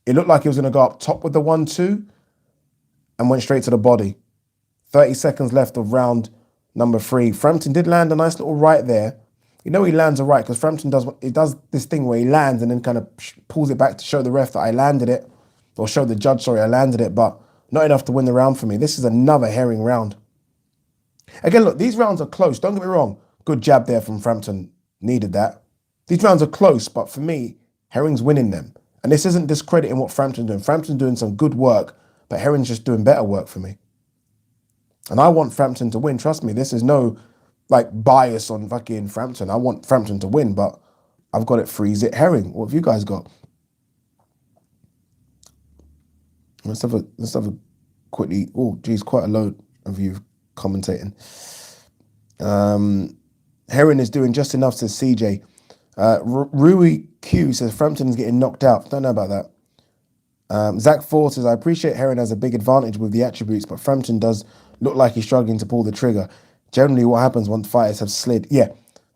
It looked like he was going to go up top with the 1-2 and went straight to the body. 30 seconds left of round number 3. Frampton did land a nice little right there. You know he lands a right because Frampton does this thing where he lands and then kind of pulls it back to show the ref that I landed it, or show the judge, sorry, I landed it, but not enough to win the round for me. This is another Herring round. Again, look, these rounds are close. Don't get me wrong. Good jab there from Frampton. Needed that. These rounds are close, but for me, Herring's winning them. And this isn't discrediting what Frampton's doing. Frampton's doing some good work, but Herring's just doing better work for me. And I want Frampton to win. Trust me, this is no like bias on fucking Frampton. I want Frampton to win, but I've got it freeze it Herring. What have you guys got? Let's have a quickly. Oh, geez, quite a load of you commentating. Herring is doing just enough, says CJ. Rui Q says Frampton is getting knocked out. Don't know about that. Zach Ford says, I appreciate Herring has a big advantage with the attributes, but Frampton does look like he's struggling to pull the trigger. Generally, what happens once fighters have slid? Yeah,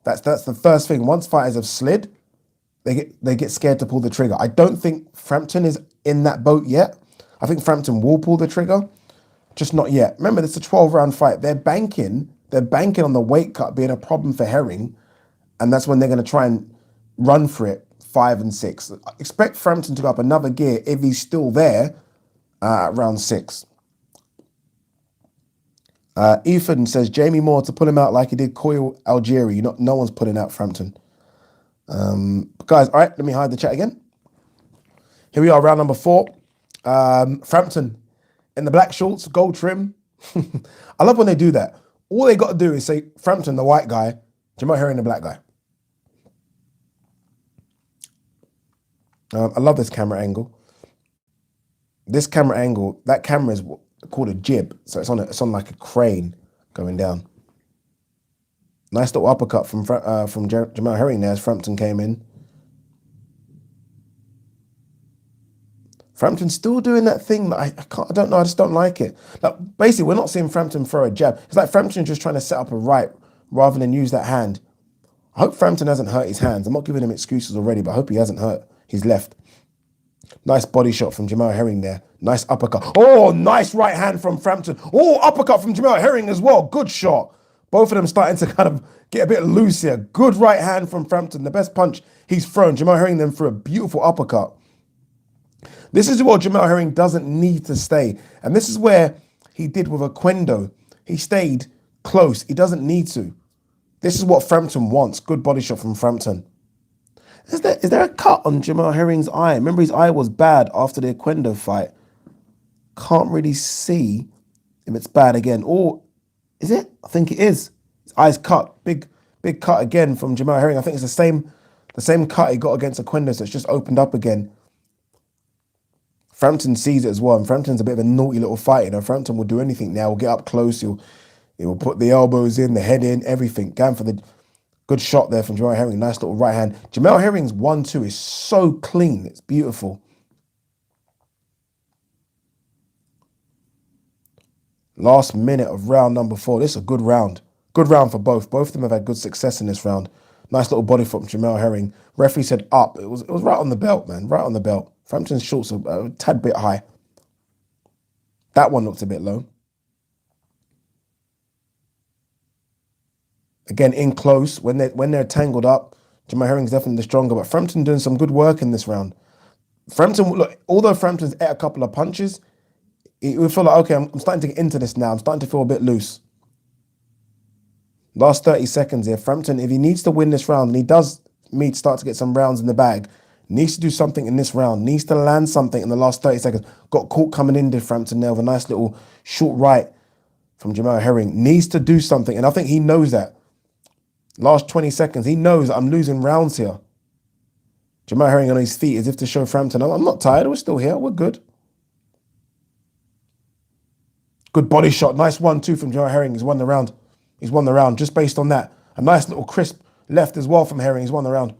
that's the first thing. Once fighters have slid, they get scared to pull the trigger. I don't think Frampton is in that boat yet. I think Frampton will pull the trigger, just not yet. Remember, it's a 12-round fight. They're banking on the weight cut being a problem for Herring, and that's when they're going to try and run for it 5 and 6. Expect Frampton to go up another gear if he's still there at round 6. Ethan says Jamie Moore to pull him out like he did Coyle Algieri. No one's pulling out Frampton. Guys, all right, let me hide the chat again. Here we are, round number 4. Frampton in the black shorts, gold trim. I love when they do that. All they got to do is say Frampton, the white guy, Jamel Herring, the black guy. I love this camera angle. That camera is called a jib, so it's on like a crane going down. Nice little uppercut from Jamel Herring there as Frampton came in. Frampton's still doing that thing that I don't know, I just don't like it. Like, basically, we're not seeing Frampton throw a jab. It's like Frampton's just trying to set up a right rather than use that hand. I hope Frampton hasn't hurt his hands. I'm not giving him excuses already, but I hope he hasn't hurt his left. Nice body shot from Jamel Herring there. Nice uppercut. Oh, nice right hand from Frampton. Oh, uppercut from Jamel Herring as well. Good shot. Both of them starting to kind of get a bit loose here. Good right hand from Frampton. The best punch he's thrown. Jamel Herring then threw a beautiful uppercut. This is what Jamel Herring doesn't need to stay. And this is where he did with Aquendo. He stayed close. He doesn't need to. This is what Frampton wants. Good body shot from Frampton. Is there a cut on Jamel Herring's eye? Remember his eye was bad after the Aquendo fight. Can't really see if it's bad again. Or is it? I think it is. His eye's cut. Big cut again from Jamel Herring. I think it's the same cut he got against Aquendo, so it's just opened up again. Frampton sees it as well, and Frampton's a bit of a naughty little fighter. Frampton will do anything now. He'll get up close. He will put the elbows in, the head in, everything. Going for the good shot there from Jamel Herring. Nice little right hand. Jamel Herring's 1-2 is so clean. It's beautiful. Last minute of round number 4. This is a good round. Good round for both. Both of them have had good success in this round. Nice little body foot from Jamel Herring. Referee said up. It was right on the belt, man. Right on the belt. Frampton's shorts are a tad bit high. That one looked a bit low. Again, in close, when they're tangled up, Jamel Herring's definitely the stronger, but Frampton doing some good work in this round. Frampton, look, although Frampton's ate a couple of punches, we feel like, okay, I'm starting to get into this now. I'm starting to feel a bit loose. Last 30 seconds here. Frampton, if he needs to win this round, and he does start to get some rounds in the bag, needs to do something in this round, needs to land something in the last 30 seconds. Got caught coming in, did Frampton there with a nice little short right from Jamel Herring. Needs to do something, and I think he knows that. Last 20 seconds, he knows I'm losing rounds here. Jamel Herring on his feet as if to show Frampton, I'm not tired, we're still here, we're good. Good body shot, nice 1-2 from Jamel Herring. He's won the round. He's won the round just based on that. A nice little crisp left as well from Herring. He's won the round.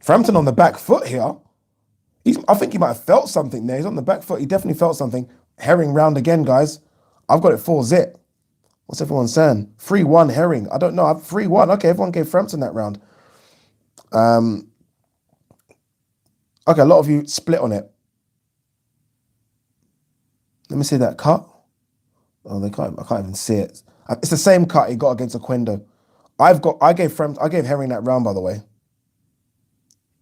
Frampton on the back foot here. I think he might have felt something there. He's on the back foot. He definitely felt something. Herring round again, guys. I've got it 4-0. What's everyone saying? 3-1 Herring. I don't know. 3-1. Okay, everyone gave Frampton that round. Okay, a lot of you split on it. Let me see that cut. Oh, I can't even see it. It's the same cut he got against Aquendo. I gave Herring that round, by the way.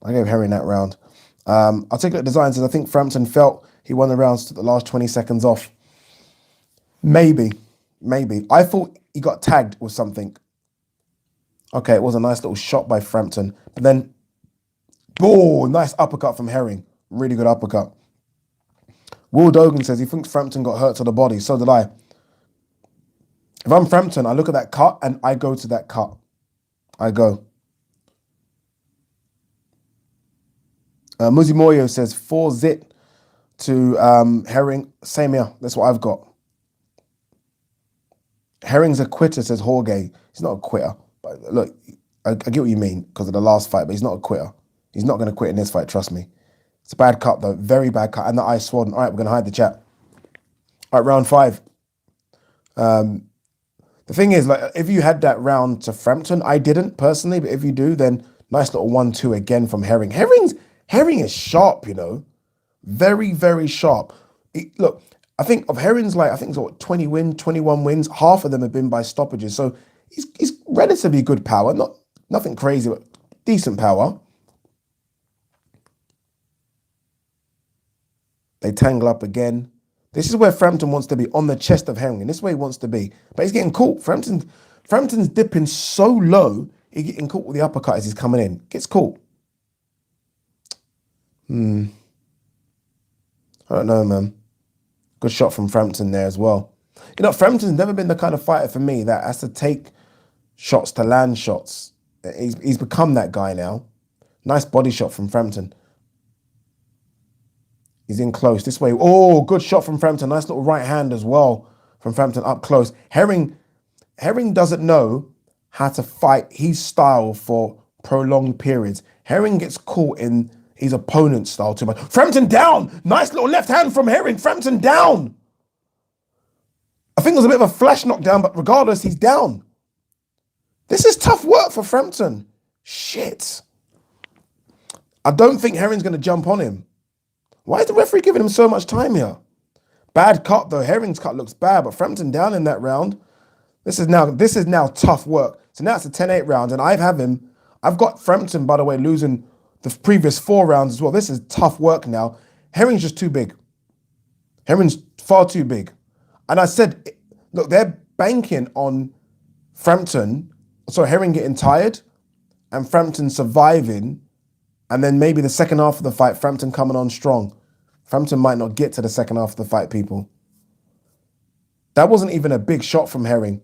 I gave Herring that round. I'll take a look at designs, and I think Frampton felt he won the rounds to the last 20 seconds off. Maybe. I thought he got tagged with something. Okay, it was a nice little shot by Frampton. But then, oh, nice uppercut from Herring. Really good uppercut. Will Dogan says he thinks Frampton got hurt to the body. So did I. If I'm Frampton, I look at that cut and I go to that cut. I go. Muzi Moyo says 4-0 to Herring. Same here. That's what I've got. Herring's a quitter, says Jorge. He's not a quitter. But look, I get what you mean because of the last fight, but he's not a quitter. He's not going to quit in this fight, trust me. It's a bad cut, though. Very bad cut. And the eye swollen. All right, we're going to hide the chat. All right, round 5. The thing is, like, if you had that round to Frampton, I didn't personally, but if you do, then nice little 1-2 again from Herring. Herring is sharp, you know. Very, very sharp. Look, I think of Herring's, like, I think it's what, 21 wins. Half of them have been by stoppages. So he's relatively good power. Nothing crazy, but decent power. They tangle up again. This is where Frampton wants to be, on the chest of Herring. And this is where he wants to be. But he's getting caught. Frampton's dipping so low, he's getting caught with the uppercut as he's coming in. Gets caught. I don't know, man. Good shot from Frampton there as well. You know, Frampton's never been the kind of fighter for me that has to take shots to land shots. He's become that guy now. Nice body shot from Frampton. He's in close this way. Oh, good shot from Frampton. Nice little right hand as well from Frampton up close. Herring doesn't know how to fight his style for prolonged periods. Herring gets caught in his opponent's style too much. Frampton down. Nice little left hand from Herring. Frampton down. I think it was a bit of a flash knockdown, but regardless, he's down. This is tough work for Frampton. Shit. I don't think Herring's going to jump on him. Why is the referee giving him so much time here? Bad cut though. Herring's cut looks bad, but Frampton down in that round. This is now tough work. So now it's a 10-8 round, and I've got Frampton, by the way, losing the previous 4 rounds as well. This is tough work now. Herring's just too big. Herring's far too big. And I said, look, they're banking on Herring getting tired and Frampton surviving, and then maybe the second half of the fight, Frampton coming on strong. Frampton might not get to the second half of the fight, people. That wasn't even a big shot from Herring.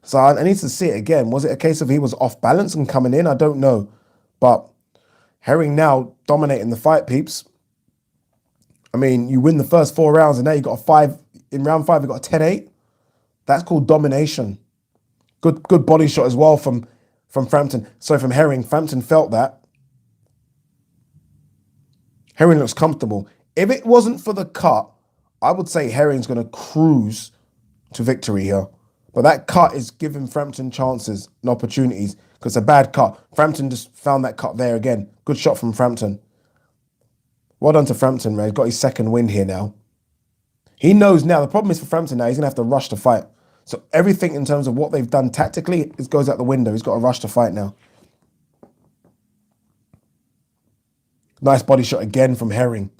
So I need to see it again. Was it a case of he was off balance and coming in? I don't know. But Herring now dominating the fight, peeps. I mean, you win the first 4 rounds and now you got a 5. In round 5, you got a 10-8. That's called domination. Good body shot as well from Frampton. Sorry, from Herring. Frampton felt that. Herring looks comfortable. If it wasn't for the cut, I would say Herring's going to cruise to victory here. But that cut is giving Frampton chances and opportunities because it's a bad cut. Frampton just found that cut there again. Good shot from Frampton. Well done to Frampton, man. He's got his second win here now. He knows now. The problem is for Frampton now, he's going to have to rush the fight. So everything in terms of what they've done tactically, it goes out the window. He's got to rush the fight now. Nice body shot again from Herring.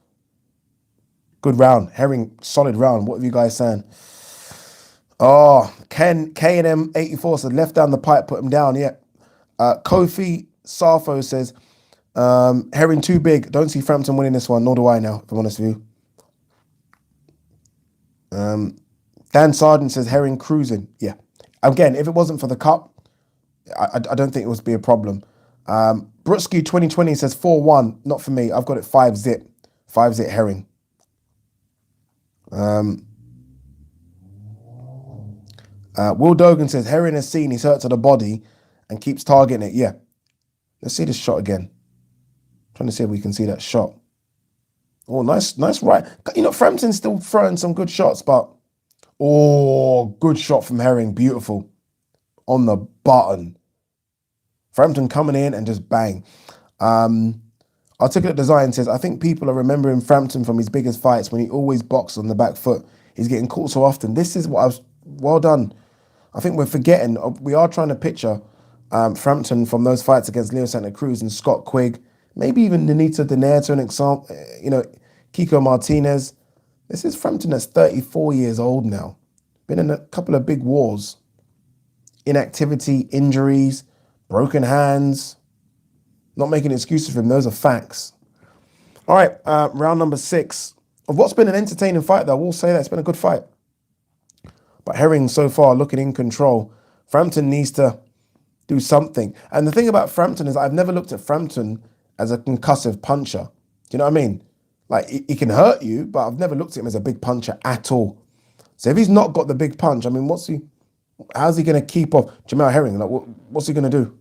Good round. Herring, solid round. What have you guys saying? Oh, K&M 84 said left down the pipe, put him down. Yeah. Kofi Safo says, Herring too big. Don't see Frampton winning this one. Nor do I now, if I'm honest with you. Dan Sargent says Herring cruising. Yeah. Again, if it wasn't for the cut, I don't think it would be a problem. Brutsky 2020 says 4-1. Not for me. I've got it 5-zip. 5-zip Herring. Will Dogan says Herring has seen he's hurt to the body and keeps targeting it. Yeah. Let's see this shot again. Trying to see if we can see that shot. Oh, nice right. You know, Frampton's still throwing some good shots, but good shot from Herring. Beautiful. On the button. Frampton coming in and just bang. Articulate Design says, I think people are remembering Frampton from his biggest fights when he always boxed on the back foot. He's getting caught so often. This is what I was... Well done. I think we're forgetting. We are trying to picture Frampton from those fights against Leo Santa Cruz and Scott Quigg. Maybe even Nenita Donaire to an example. Kiko Martinez. This is Frampton that's 34 years old now. Been in a couple of big wars. Inactivity, injuries, broken hands. Not making excuses for him. Those are facts. All right, round number 6. Of what's been an entertaining fight, though, I will say that it's been a good fight. But Herring so far looking in control. Frampton needs to do something. And the thing about Frampton is I've never looked at Frampton as a concussive puncher. Do you know what I mean? Like, he can hurt you, but I've never looked at him as a big puncher at all. So if he's not got the big punch, I mean, how's he going to keep off JAMEL Herring? Like, what's he going to do?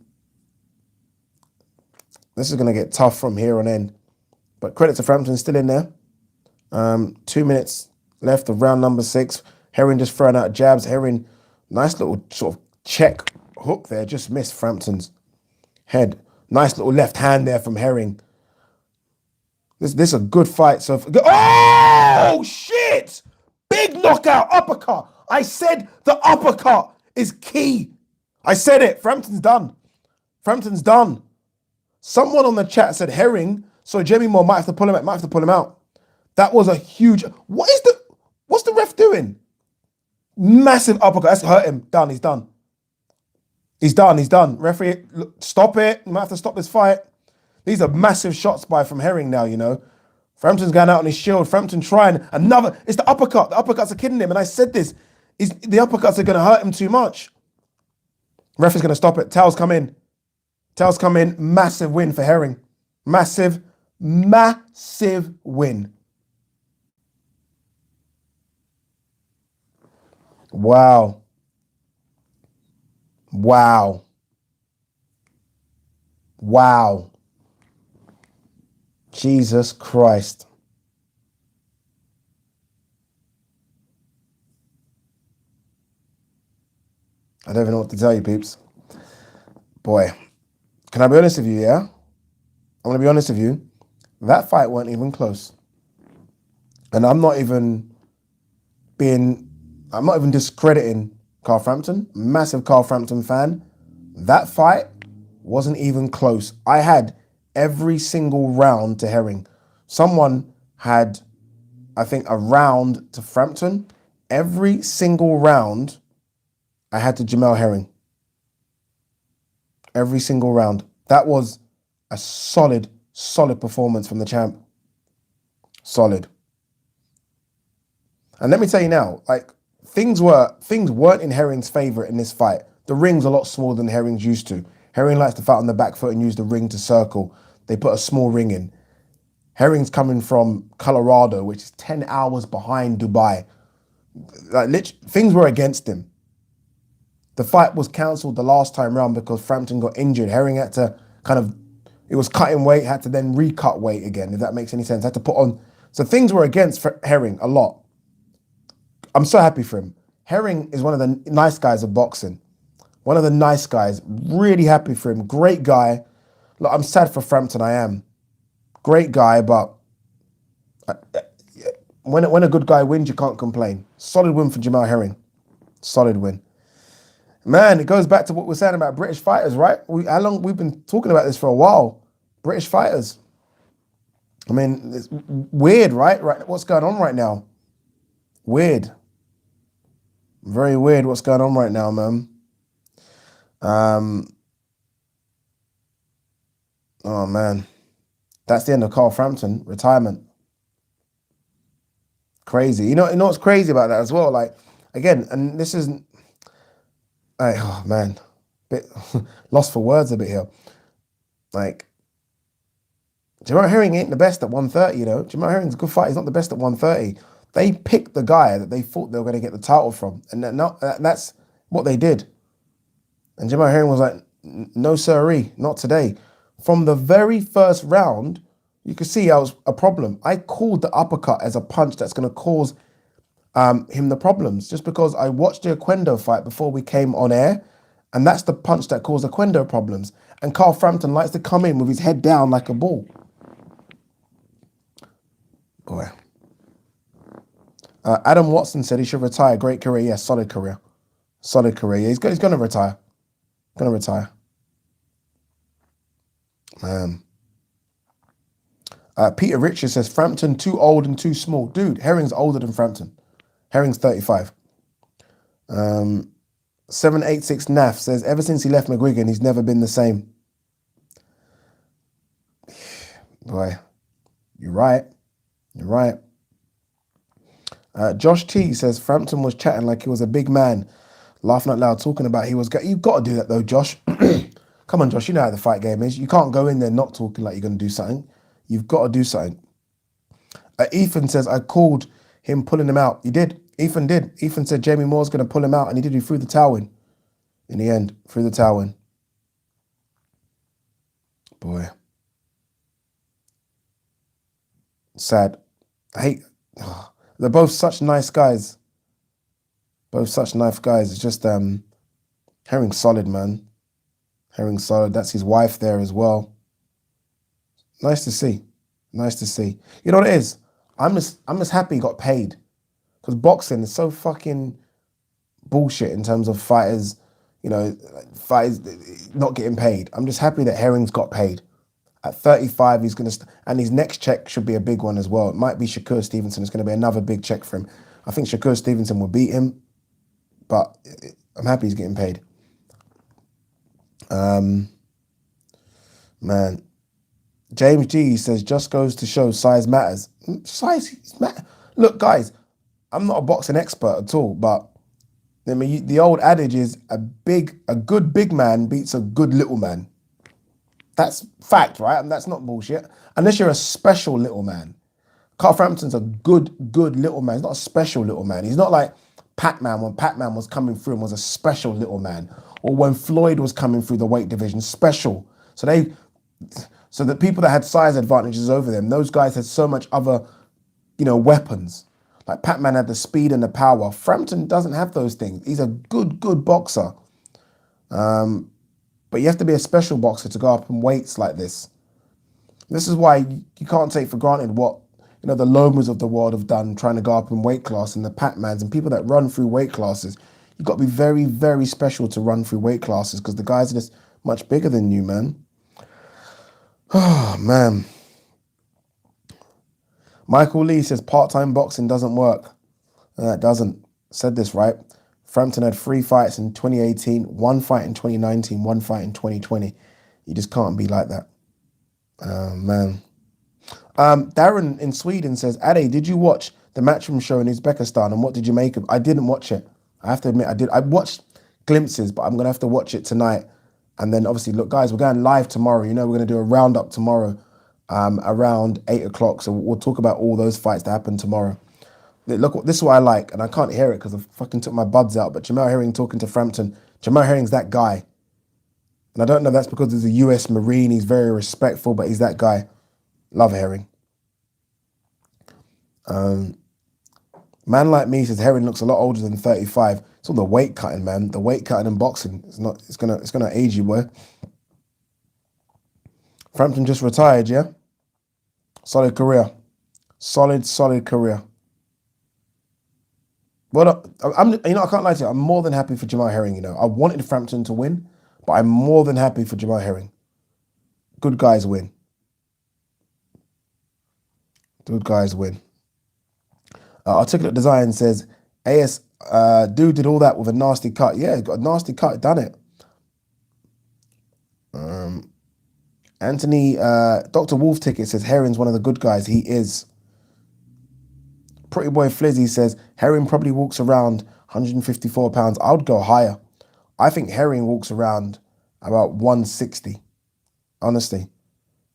This is going to get tough from here on in. But credit to Frampton, still in there. 2 minutes left of round number 6. Herring just throwing out jabs. Herring, nice little sort of check hook there. Just missed Frampton's head. Nice little left hand there from Herring. This is a good fight. So, oh, shit! Big knockout, uppercut. I said the uppercut is key. I said it. Frampton's done. Frampton's done. Someone on the chat said Herring, so Jimmy Moore might have to pull him out. That was a huge... What's the ref doing? Massive uppercut. That's hurt him. Done. He's done. He's done. Referee, look, stop it. You might have to stop this fight. These are massive shots from Herring now, you know. Frampton's going out on his shield. Frampton trying another. It's the uppercut. The uppercuts are killing him. And I said this. The uppercuts are going to hurt him too much. Ref is going to stop it. Tails come in. Massive win for Herring. Massive win. Wow. Jesus Christ. I don't even know what to tell you, peeps. Boy, can I be honest with you, yeah? I'm going to be honest with you. That fight weren't even close. And I'm not even discrediting Carl Frampton. Massive Carl Frampton fan. That fight wasn't even close. I had every single round to Herring. Someone had I think, a round to Frampton. Every single round, I had to JAMEL Herring. Every single round. That was a solid performance from the champ. Solid. And let me tell you now, like, things weren't in Herring's favour in this fight. The ring's a lot smaller than Herring's used to. Herring likes to fight on the back foot and use the ring to circle. They put a small ring in. Herring's coming from Colorado, which is 10 hours behind Dubai. Like, things were against him. The fight was cancelled the last time round because Frampton got injured. Herring had to it was cutting weight, had to then recut weight again, if that makes any sense. Had to put on. So things were against Herring a lot. I'm so happy for him. Herring is one of the nice guys of boxing. One of the nice guys. Really happy for him. Great guy. Look, I'm sad for Frampton, I am. Great guy, but when a good guy wins, you can't complain. Solid win for JAMEL Herring. Solid win. Man, it goes back to what we're saying about British fighters, right? How long we've been talking about this for a while. British fighters. I mean, it's weird, right? What's going on right now? Weird. Very weird what's going on right now, man. Oh, man. That's the end of Carl Frampton. Retirement. Crazy. You know what's crazy about that as well? Like, again, and this isn't... oh, man. Bit lost for words a bit here. Like, JAMEL Herring ain't the best at 130, you know. JAMEL Herring's a good fighter. He's not the best at 130. They picked the guy that they thought they were going to get the title from. And that's what they did. And JAMEL Herring was like, no sirree, not today. From the very first round, you could see I was a problem. I called the uppercut as a punch that's going to cause him the problems. Just because I watched the Oquendo fight before we came on air. And that's the punch that caused Oquendo problems. And Carl Frampton likes to come in with his head down like a ball. Boy. Adam Watson said he should retire. Great career. Yeah, solid career. Solid career. Yeah, he's going to retire. Going to retire. Man. Peter Richards says, Frampton too old and too small. Dude, Herring's older than Frampton. Herring's 35. 786 Naf says, ever since he left McGuigan, he's never been the same. Boy, you're right. You're right. Josh T says, Frampton was chatting like he was a big man, laughing out loud, talking about he was... You've got to do that though, Josh. Come on, Josh, you know how the fight game is. You can't go in there not talking like you're going to do something. You've got to do something. Ethan says, I called him pulling him out. He did. Ethan did. Ethan said Jamie Moore's going to pull him out, and he did. He threw the towel in. In the end, threw the towel in. Boy. Sad. I hate... They're both such nice guys. Both such nice guys. It's just Herring's solid, man. Herring's solid. That's his wife there as well. Nice to see. Nice to see. You know what it is? I'm just happy he got paid. Because boxing is so fucking bullshit in terms of fighters, you know, fighters not getting paid. I'm just happy that Herring's got paid. At 35, he's going to... And his next check should be a big one as well. It might be Shakur Stevenson. It's going to be another big check for him. I think Shakur Stevenson will beat him. But I'm happy he's getting paid. Man. James G says, just goes to show size matters. Size matters. Look, guys, I'm not a boxing expert at all, but I mean, the old adage is a good big man beats a good little man. That's fact, right? And that's not bullshit. Unless you're a special little man. Carl Frampton's a good little man. He's not a special little man. He's not like Pac-Man when Pac-Man was coming through and was a special little man. Or when Floyd was coming through the weight division, special. So the people that had size advantages over them, those guys had so much other, you know, weapons. Like Pac-Man had the speed and the power. Frampton doesn't have those things. He's a good boxer. But you have to be a special boxer to go up in weights like this. This is why you can't take for granted what, you know, the Lomas of the world have done trying to go up in weight class, and the Pac-Mans and people that run through weight classes. You've got to be very, very special to run through weight classes because the guys are just much bigger than you, man. Oh, man. Michael Lee says part-time boxing doesn't work. No, it doesn't. Said this right. Frampton had 3 fights in 2018, 1 fight in 2019, 1 fight in 2020. You just can't be like that. Man. Darren in Sweden says, Ade, did you watch the Matchroom show in Uzbekistan and what did you make of it? I didn't watch it. I have to admit I did. I watched glimpses, but I'm going to have to watch it tonight. And then obviously, look, guys, we're going live tomorrow. You know, we're going to do a roundup tomorrow around 8 o'clock. So we'll talk about all those fights that happen tomorrow. Look, this is what I like, and I can't hear it because I fucking took my buds out, but JAMEL Herring talking to Frampton. JAMEL Herring's that guy. And I don't know if that's because he's a US Marine, he's very respectful, but he's that guy. Love Herring. Man like me says Herring looks a lot older than 35. It's all the weight cutting, man. The weight cutting in boxing. It's gonna age you, boy. Frampton just retired, yeah? Solid career. Solid career. Well, I can't lie to you. I'm more than happy for JAMEL Herring, I wanted Frampton to win, but I'm more than happy for JAMEL Herring. Good guys win. Good guys win. Articulate Design says, AS, dude did all that with a nasty cut. Yeah, he's got a nasty cut, done it. Anthony, Dr. Wolf Ticket says, Herring's one of the good guys. He is. Pretty Boy Flizzy says, Herring probably walks around 154 pounds. I would go higher. I think Herring walks around about 160, honestly.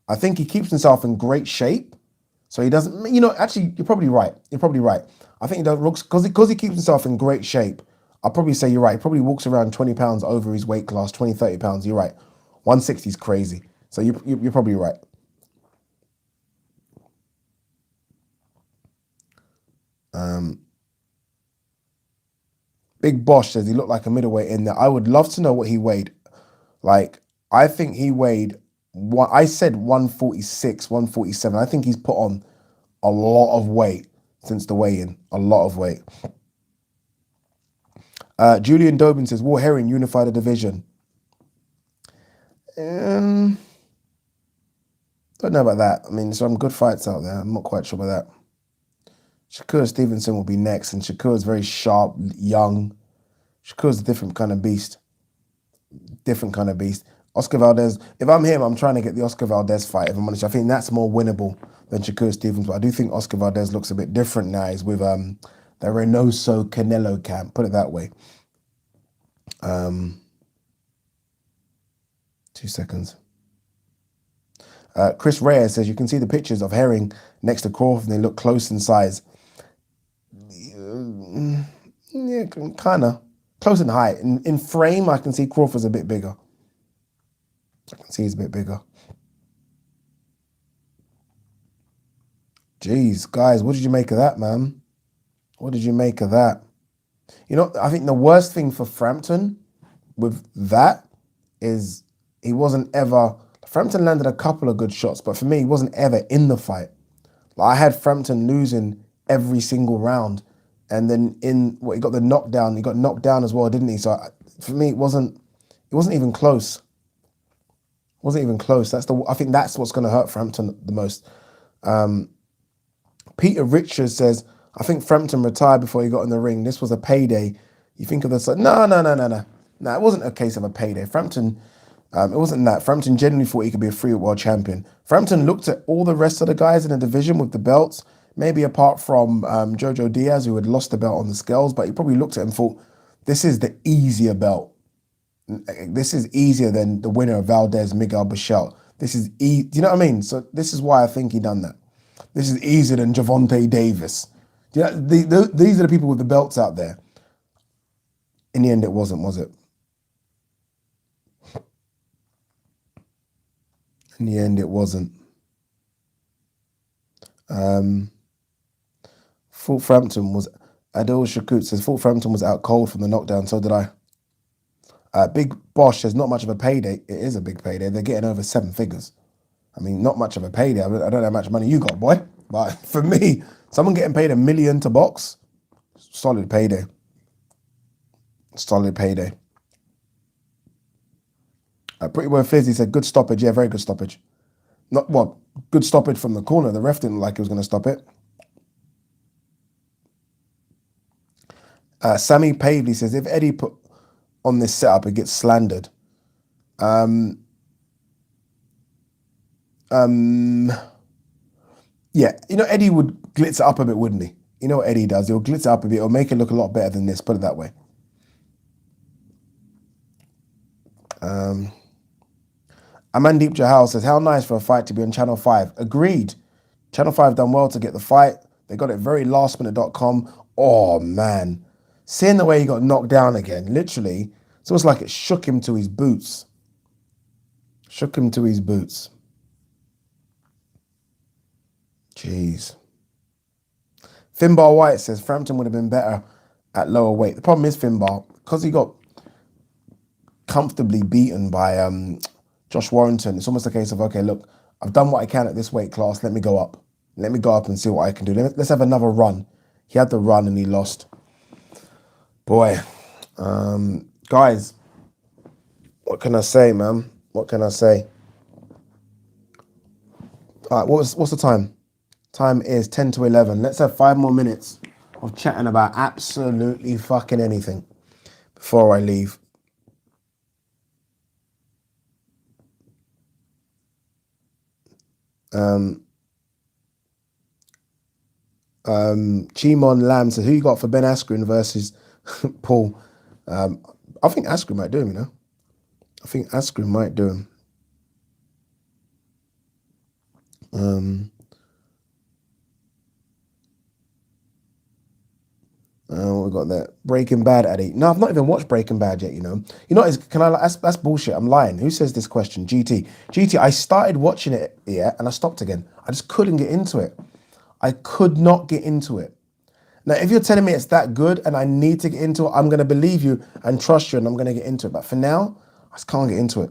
I think he keeps himself in great shape. So he doesn't, actually, you're probably right. I think he does, because he keeps himself in great shape, I'll probably say you're right. He probably walks around 20 pounds over his weight class, 20, 30 pounds. You're right. 160 is crazy. So you're probably right. Big Bosch says he looked like a middleweight in there. I would love to know what he weighed. Like, I think he weighed, I said 146, 147. I think he's put on a lot of weight since the weigh-in. A lot of weight. Julian Dobin says, will Herring unify the division? Don't know about that. I mean, some good fights out there. I'm not quite sure about that. Shakur Stevenson will be next, and Shakur's very sharp, young. Shakur's a different kind of beast. Oscar Valdez, if I'm him, I'm trying to get the Oscar Valdez fight, if I'm honest. I think that's more winnable than Shakur Stevens, but I do think Oscar Valdez looks a bit different now. He's with the Reynoso Canelo camp, put it that way. 2 seconds. Chris Reyes says, you can see the pictures of Herring next to Crawford, and they look close in size. Yeah, kind of. Close in height. In frame, I can see Crawford's a bit bigger. I can see he's a bit bigger. Jeez, guys, what did you make of that, man? What did you make of that? I think the worst thing for Frampton with that is he wasn't ever... Frampton landed a couple of good shots, but for me, he wasn't ever in the fight. Like, I had Frampton losing every single round. And then he got the knockdown. He got knocked down as well, didn't he? So for me, it wasn't even close. It wasn't even close. I think that's what's going to hurt Frampton the most. Peter Richards says, I think Frampton retired before he got in the ring. This was a payday. You think of this? No. No, it wasn't a case of a payday. Frampton, it wasn't that. Frampton genuinely thought he could be a free world champion. Frampton looked at all the rest of the guys in the division with the belts, maybe apart from Jojo Diaz, who had lost the belt on the scales, but he probably looked at him and thought, this is the easier belt. This is easier than the winner of Valdez, Miguel Bichel. This is do you know what I mean? So this is why I think he done that. This is easier than Javonte Davis. These are the people with the belts out there. In the end, it wasn't, was it? In the end, it wasn't. Fort Frampton was... Adil Shakut says, Fort Frampton was out cold from the knockdown, so did I. Big Bosch says, not much of a payday. It is a big payday. They're getting over 7 figures. I mean, not much of a payday. I don't know how much money you got, boy. But for me, someone getting paid $1 million to box, solid payday. Solid payday. Pretty Boy Fizzy said, good stoppage. Yeah, very good stoppage. Not what? Good stoppage from the corner. The ref didn't like he was going to stop it. Sammy Pavley says, if Eddie put on this setup, it gets slandered. Yeah, you know, Eddie would glitz it up a bit, wouldn't he? You know what Eddie does? He'll glitz it up a bit. He'll make it look a lot better than this, put it that way. Amandeep Jahal says, how nice for a fight to be on Channel 5. Agreed. Channel 5 done well to get the fight. They got it very lastminute.com. Oh, man. Seeing the way he got knocked down again, literally, it's almost like it shook him to his boots. Shook him to his boots. Jeez. Finbar White says Frampton would have been better at lower weight. The problem is, Finbar, because he got comfortably beaten by Josh Warrington, it's almost a case of, okay, look, I've done what I can at this weight class. Let me go up. Let me go up and see what I can do. Let's have another run. He had the run and he lost. Boy, guys, what can I say, man? What can I say? All right, what's the time? Time is 10 to 11. Let's have 5 more minutes of chatting about absolutely fucking anything before I leave. Chimon Lamb says, who you got for Ben Askren versus Paul? I think Askren might do him, you know. I think Askren might do him. What we got there? Breaking Bad, Addy. No, I've not even watched Breaking Bad yet, you know. You know, that's bullshit. I'm lying. Who says this question? GT, I started watching it, yeah, and I stopped again. I just couldn't get into it. I could not get into it. Now, if you're telling me it's that good and I need to get into it, I'm going to believe you and trust you and I'm going to get into it. But for now, I just can't get into it.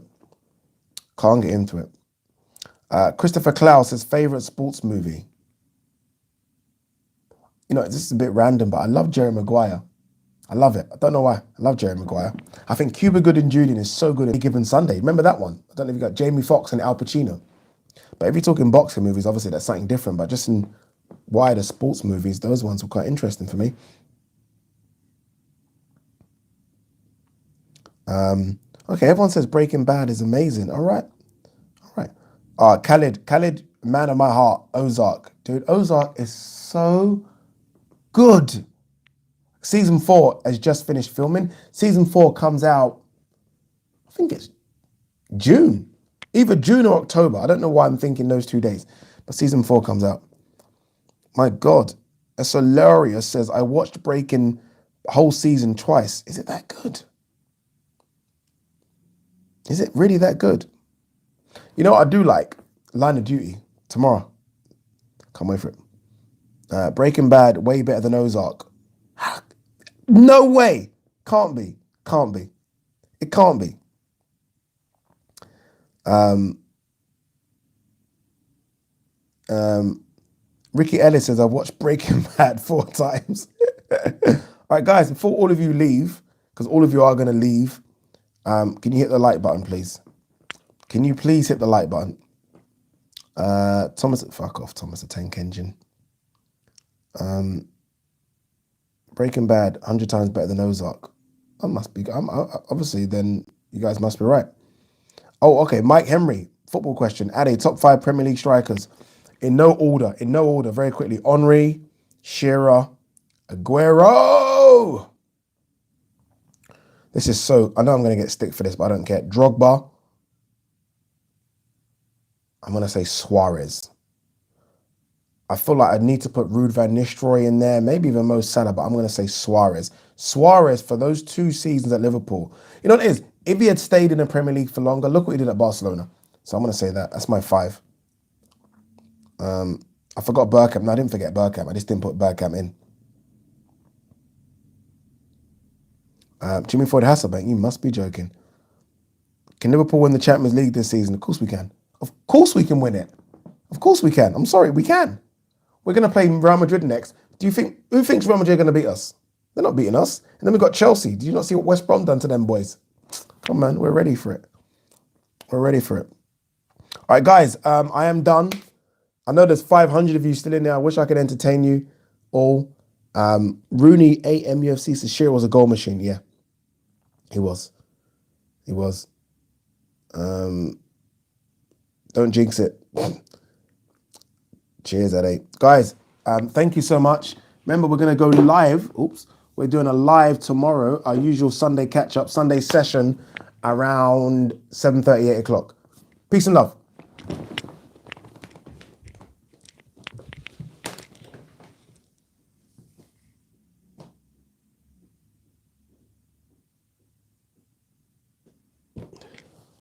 Can't get into it. Christopher Klaus says, favorite sports movie. You know, this is a bit random, but I love Jerry Maguire. I love it. I don't know why. I love Jerry Maguire. I think Cuba Gooding Jr. is so good at Any Given Sunday. Remember that one? I don't know if you got Jamie Foxx and Al Pacino. But if you're talking boxing movies, obviously that's something different. But just in wider sports movies, those ones were quite interesting for me. Okay, everyone says Breaking Bad is amazing. All right. Khalid, man of my heart, Ozark. Dude, Ozark is so good. Season 4 has just finished filming. Season 4 comes out, I think it's June. Either June or October. I don't know why I'm thinking those 2 days. But season 4 comes out. My God. Solaria says, I watched Breaking whole season twice. Is it that good? Is it really that good? You know what I do like? Line of Duty. Tomorrow. Can't wait for it. Breaking Bad, way better than Ozark. No way. Can't be. It can't be. Ricky Ellis says, I've watched Breaking Bad 4 times. All right, guys, before all of you leave, because all of you are going to leave, can you hit the like button, please? Can you please hit the like button? Thomas, fuck off, Thomas the Tank Engine. Breaking Bad, 100 times better than Ozark. Obviously, then you guys must be right. Oh, okay. Mike Henry, football question. Addy, top 5 Premier League strikers. In no order, very quickly. Henry, Shearer, Aguero. This is so, I know I'm going to get stick for this, but I don't care. Drogba. I'm going to say Suarez. I feel like I need to put Ruud van Nistelrooy in there, maybe even Mo Salah, but I'm going to say Suarez. Suarez, for those 2 seasons at Liverpool. You know what it is? If he had stayed in the Premier League for longer, look what he did at Barcelona. So I'm going to say that. That's my 5. I forgot Bergkamp. No, I didn't forget Bergkamp. I just didn't put Bergkamp in. Jimmy Floyd Hasselbank, you must be joking. Can Liverpool win the Champions League this season? Of course we can. Of course we can win it. Of course we can. I'm sorry, we can. We're going to play Real Madrid next. Who thinks Real Madrid are going to beat us? They're not beating us. And then we've got Chelsea. Did you not see what West Brom done to them boys? Come on, man, we're ready for it. We're ready for it. All right, guys, I am done. I know there's 500 of you still in there. I wish I could entertain you all. Rooney AM UFC says Shearer was a goal machine. Yeah, he was. He was. Don't jinx it. Cheers at 8. Guys, thank you so much. Remember, we're going to go live. Oops. We're doing a live tomorrow, our usual Sunday catch-up, Sunday session around 7:30, 8 o'clock. Peace and love.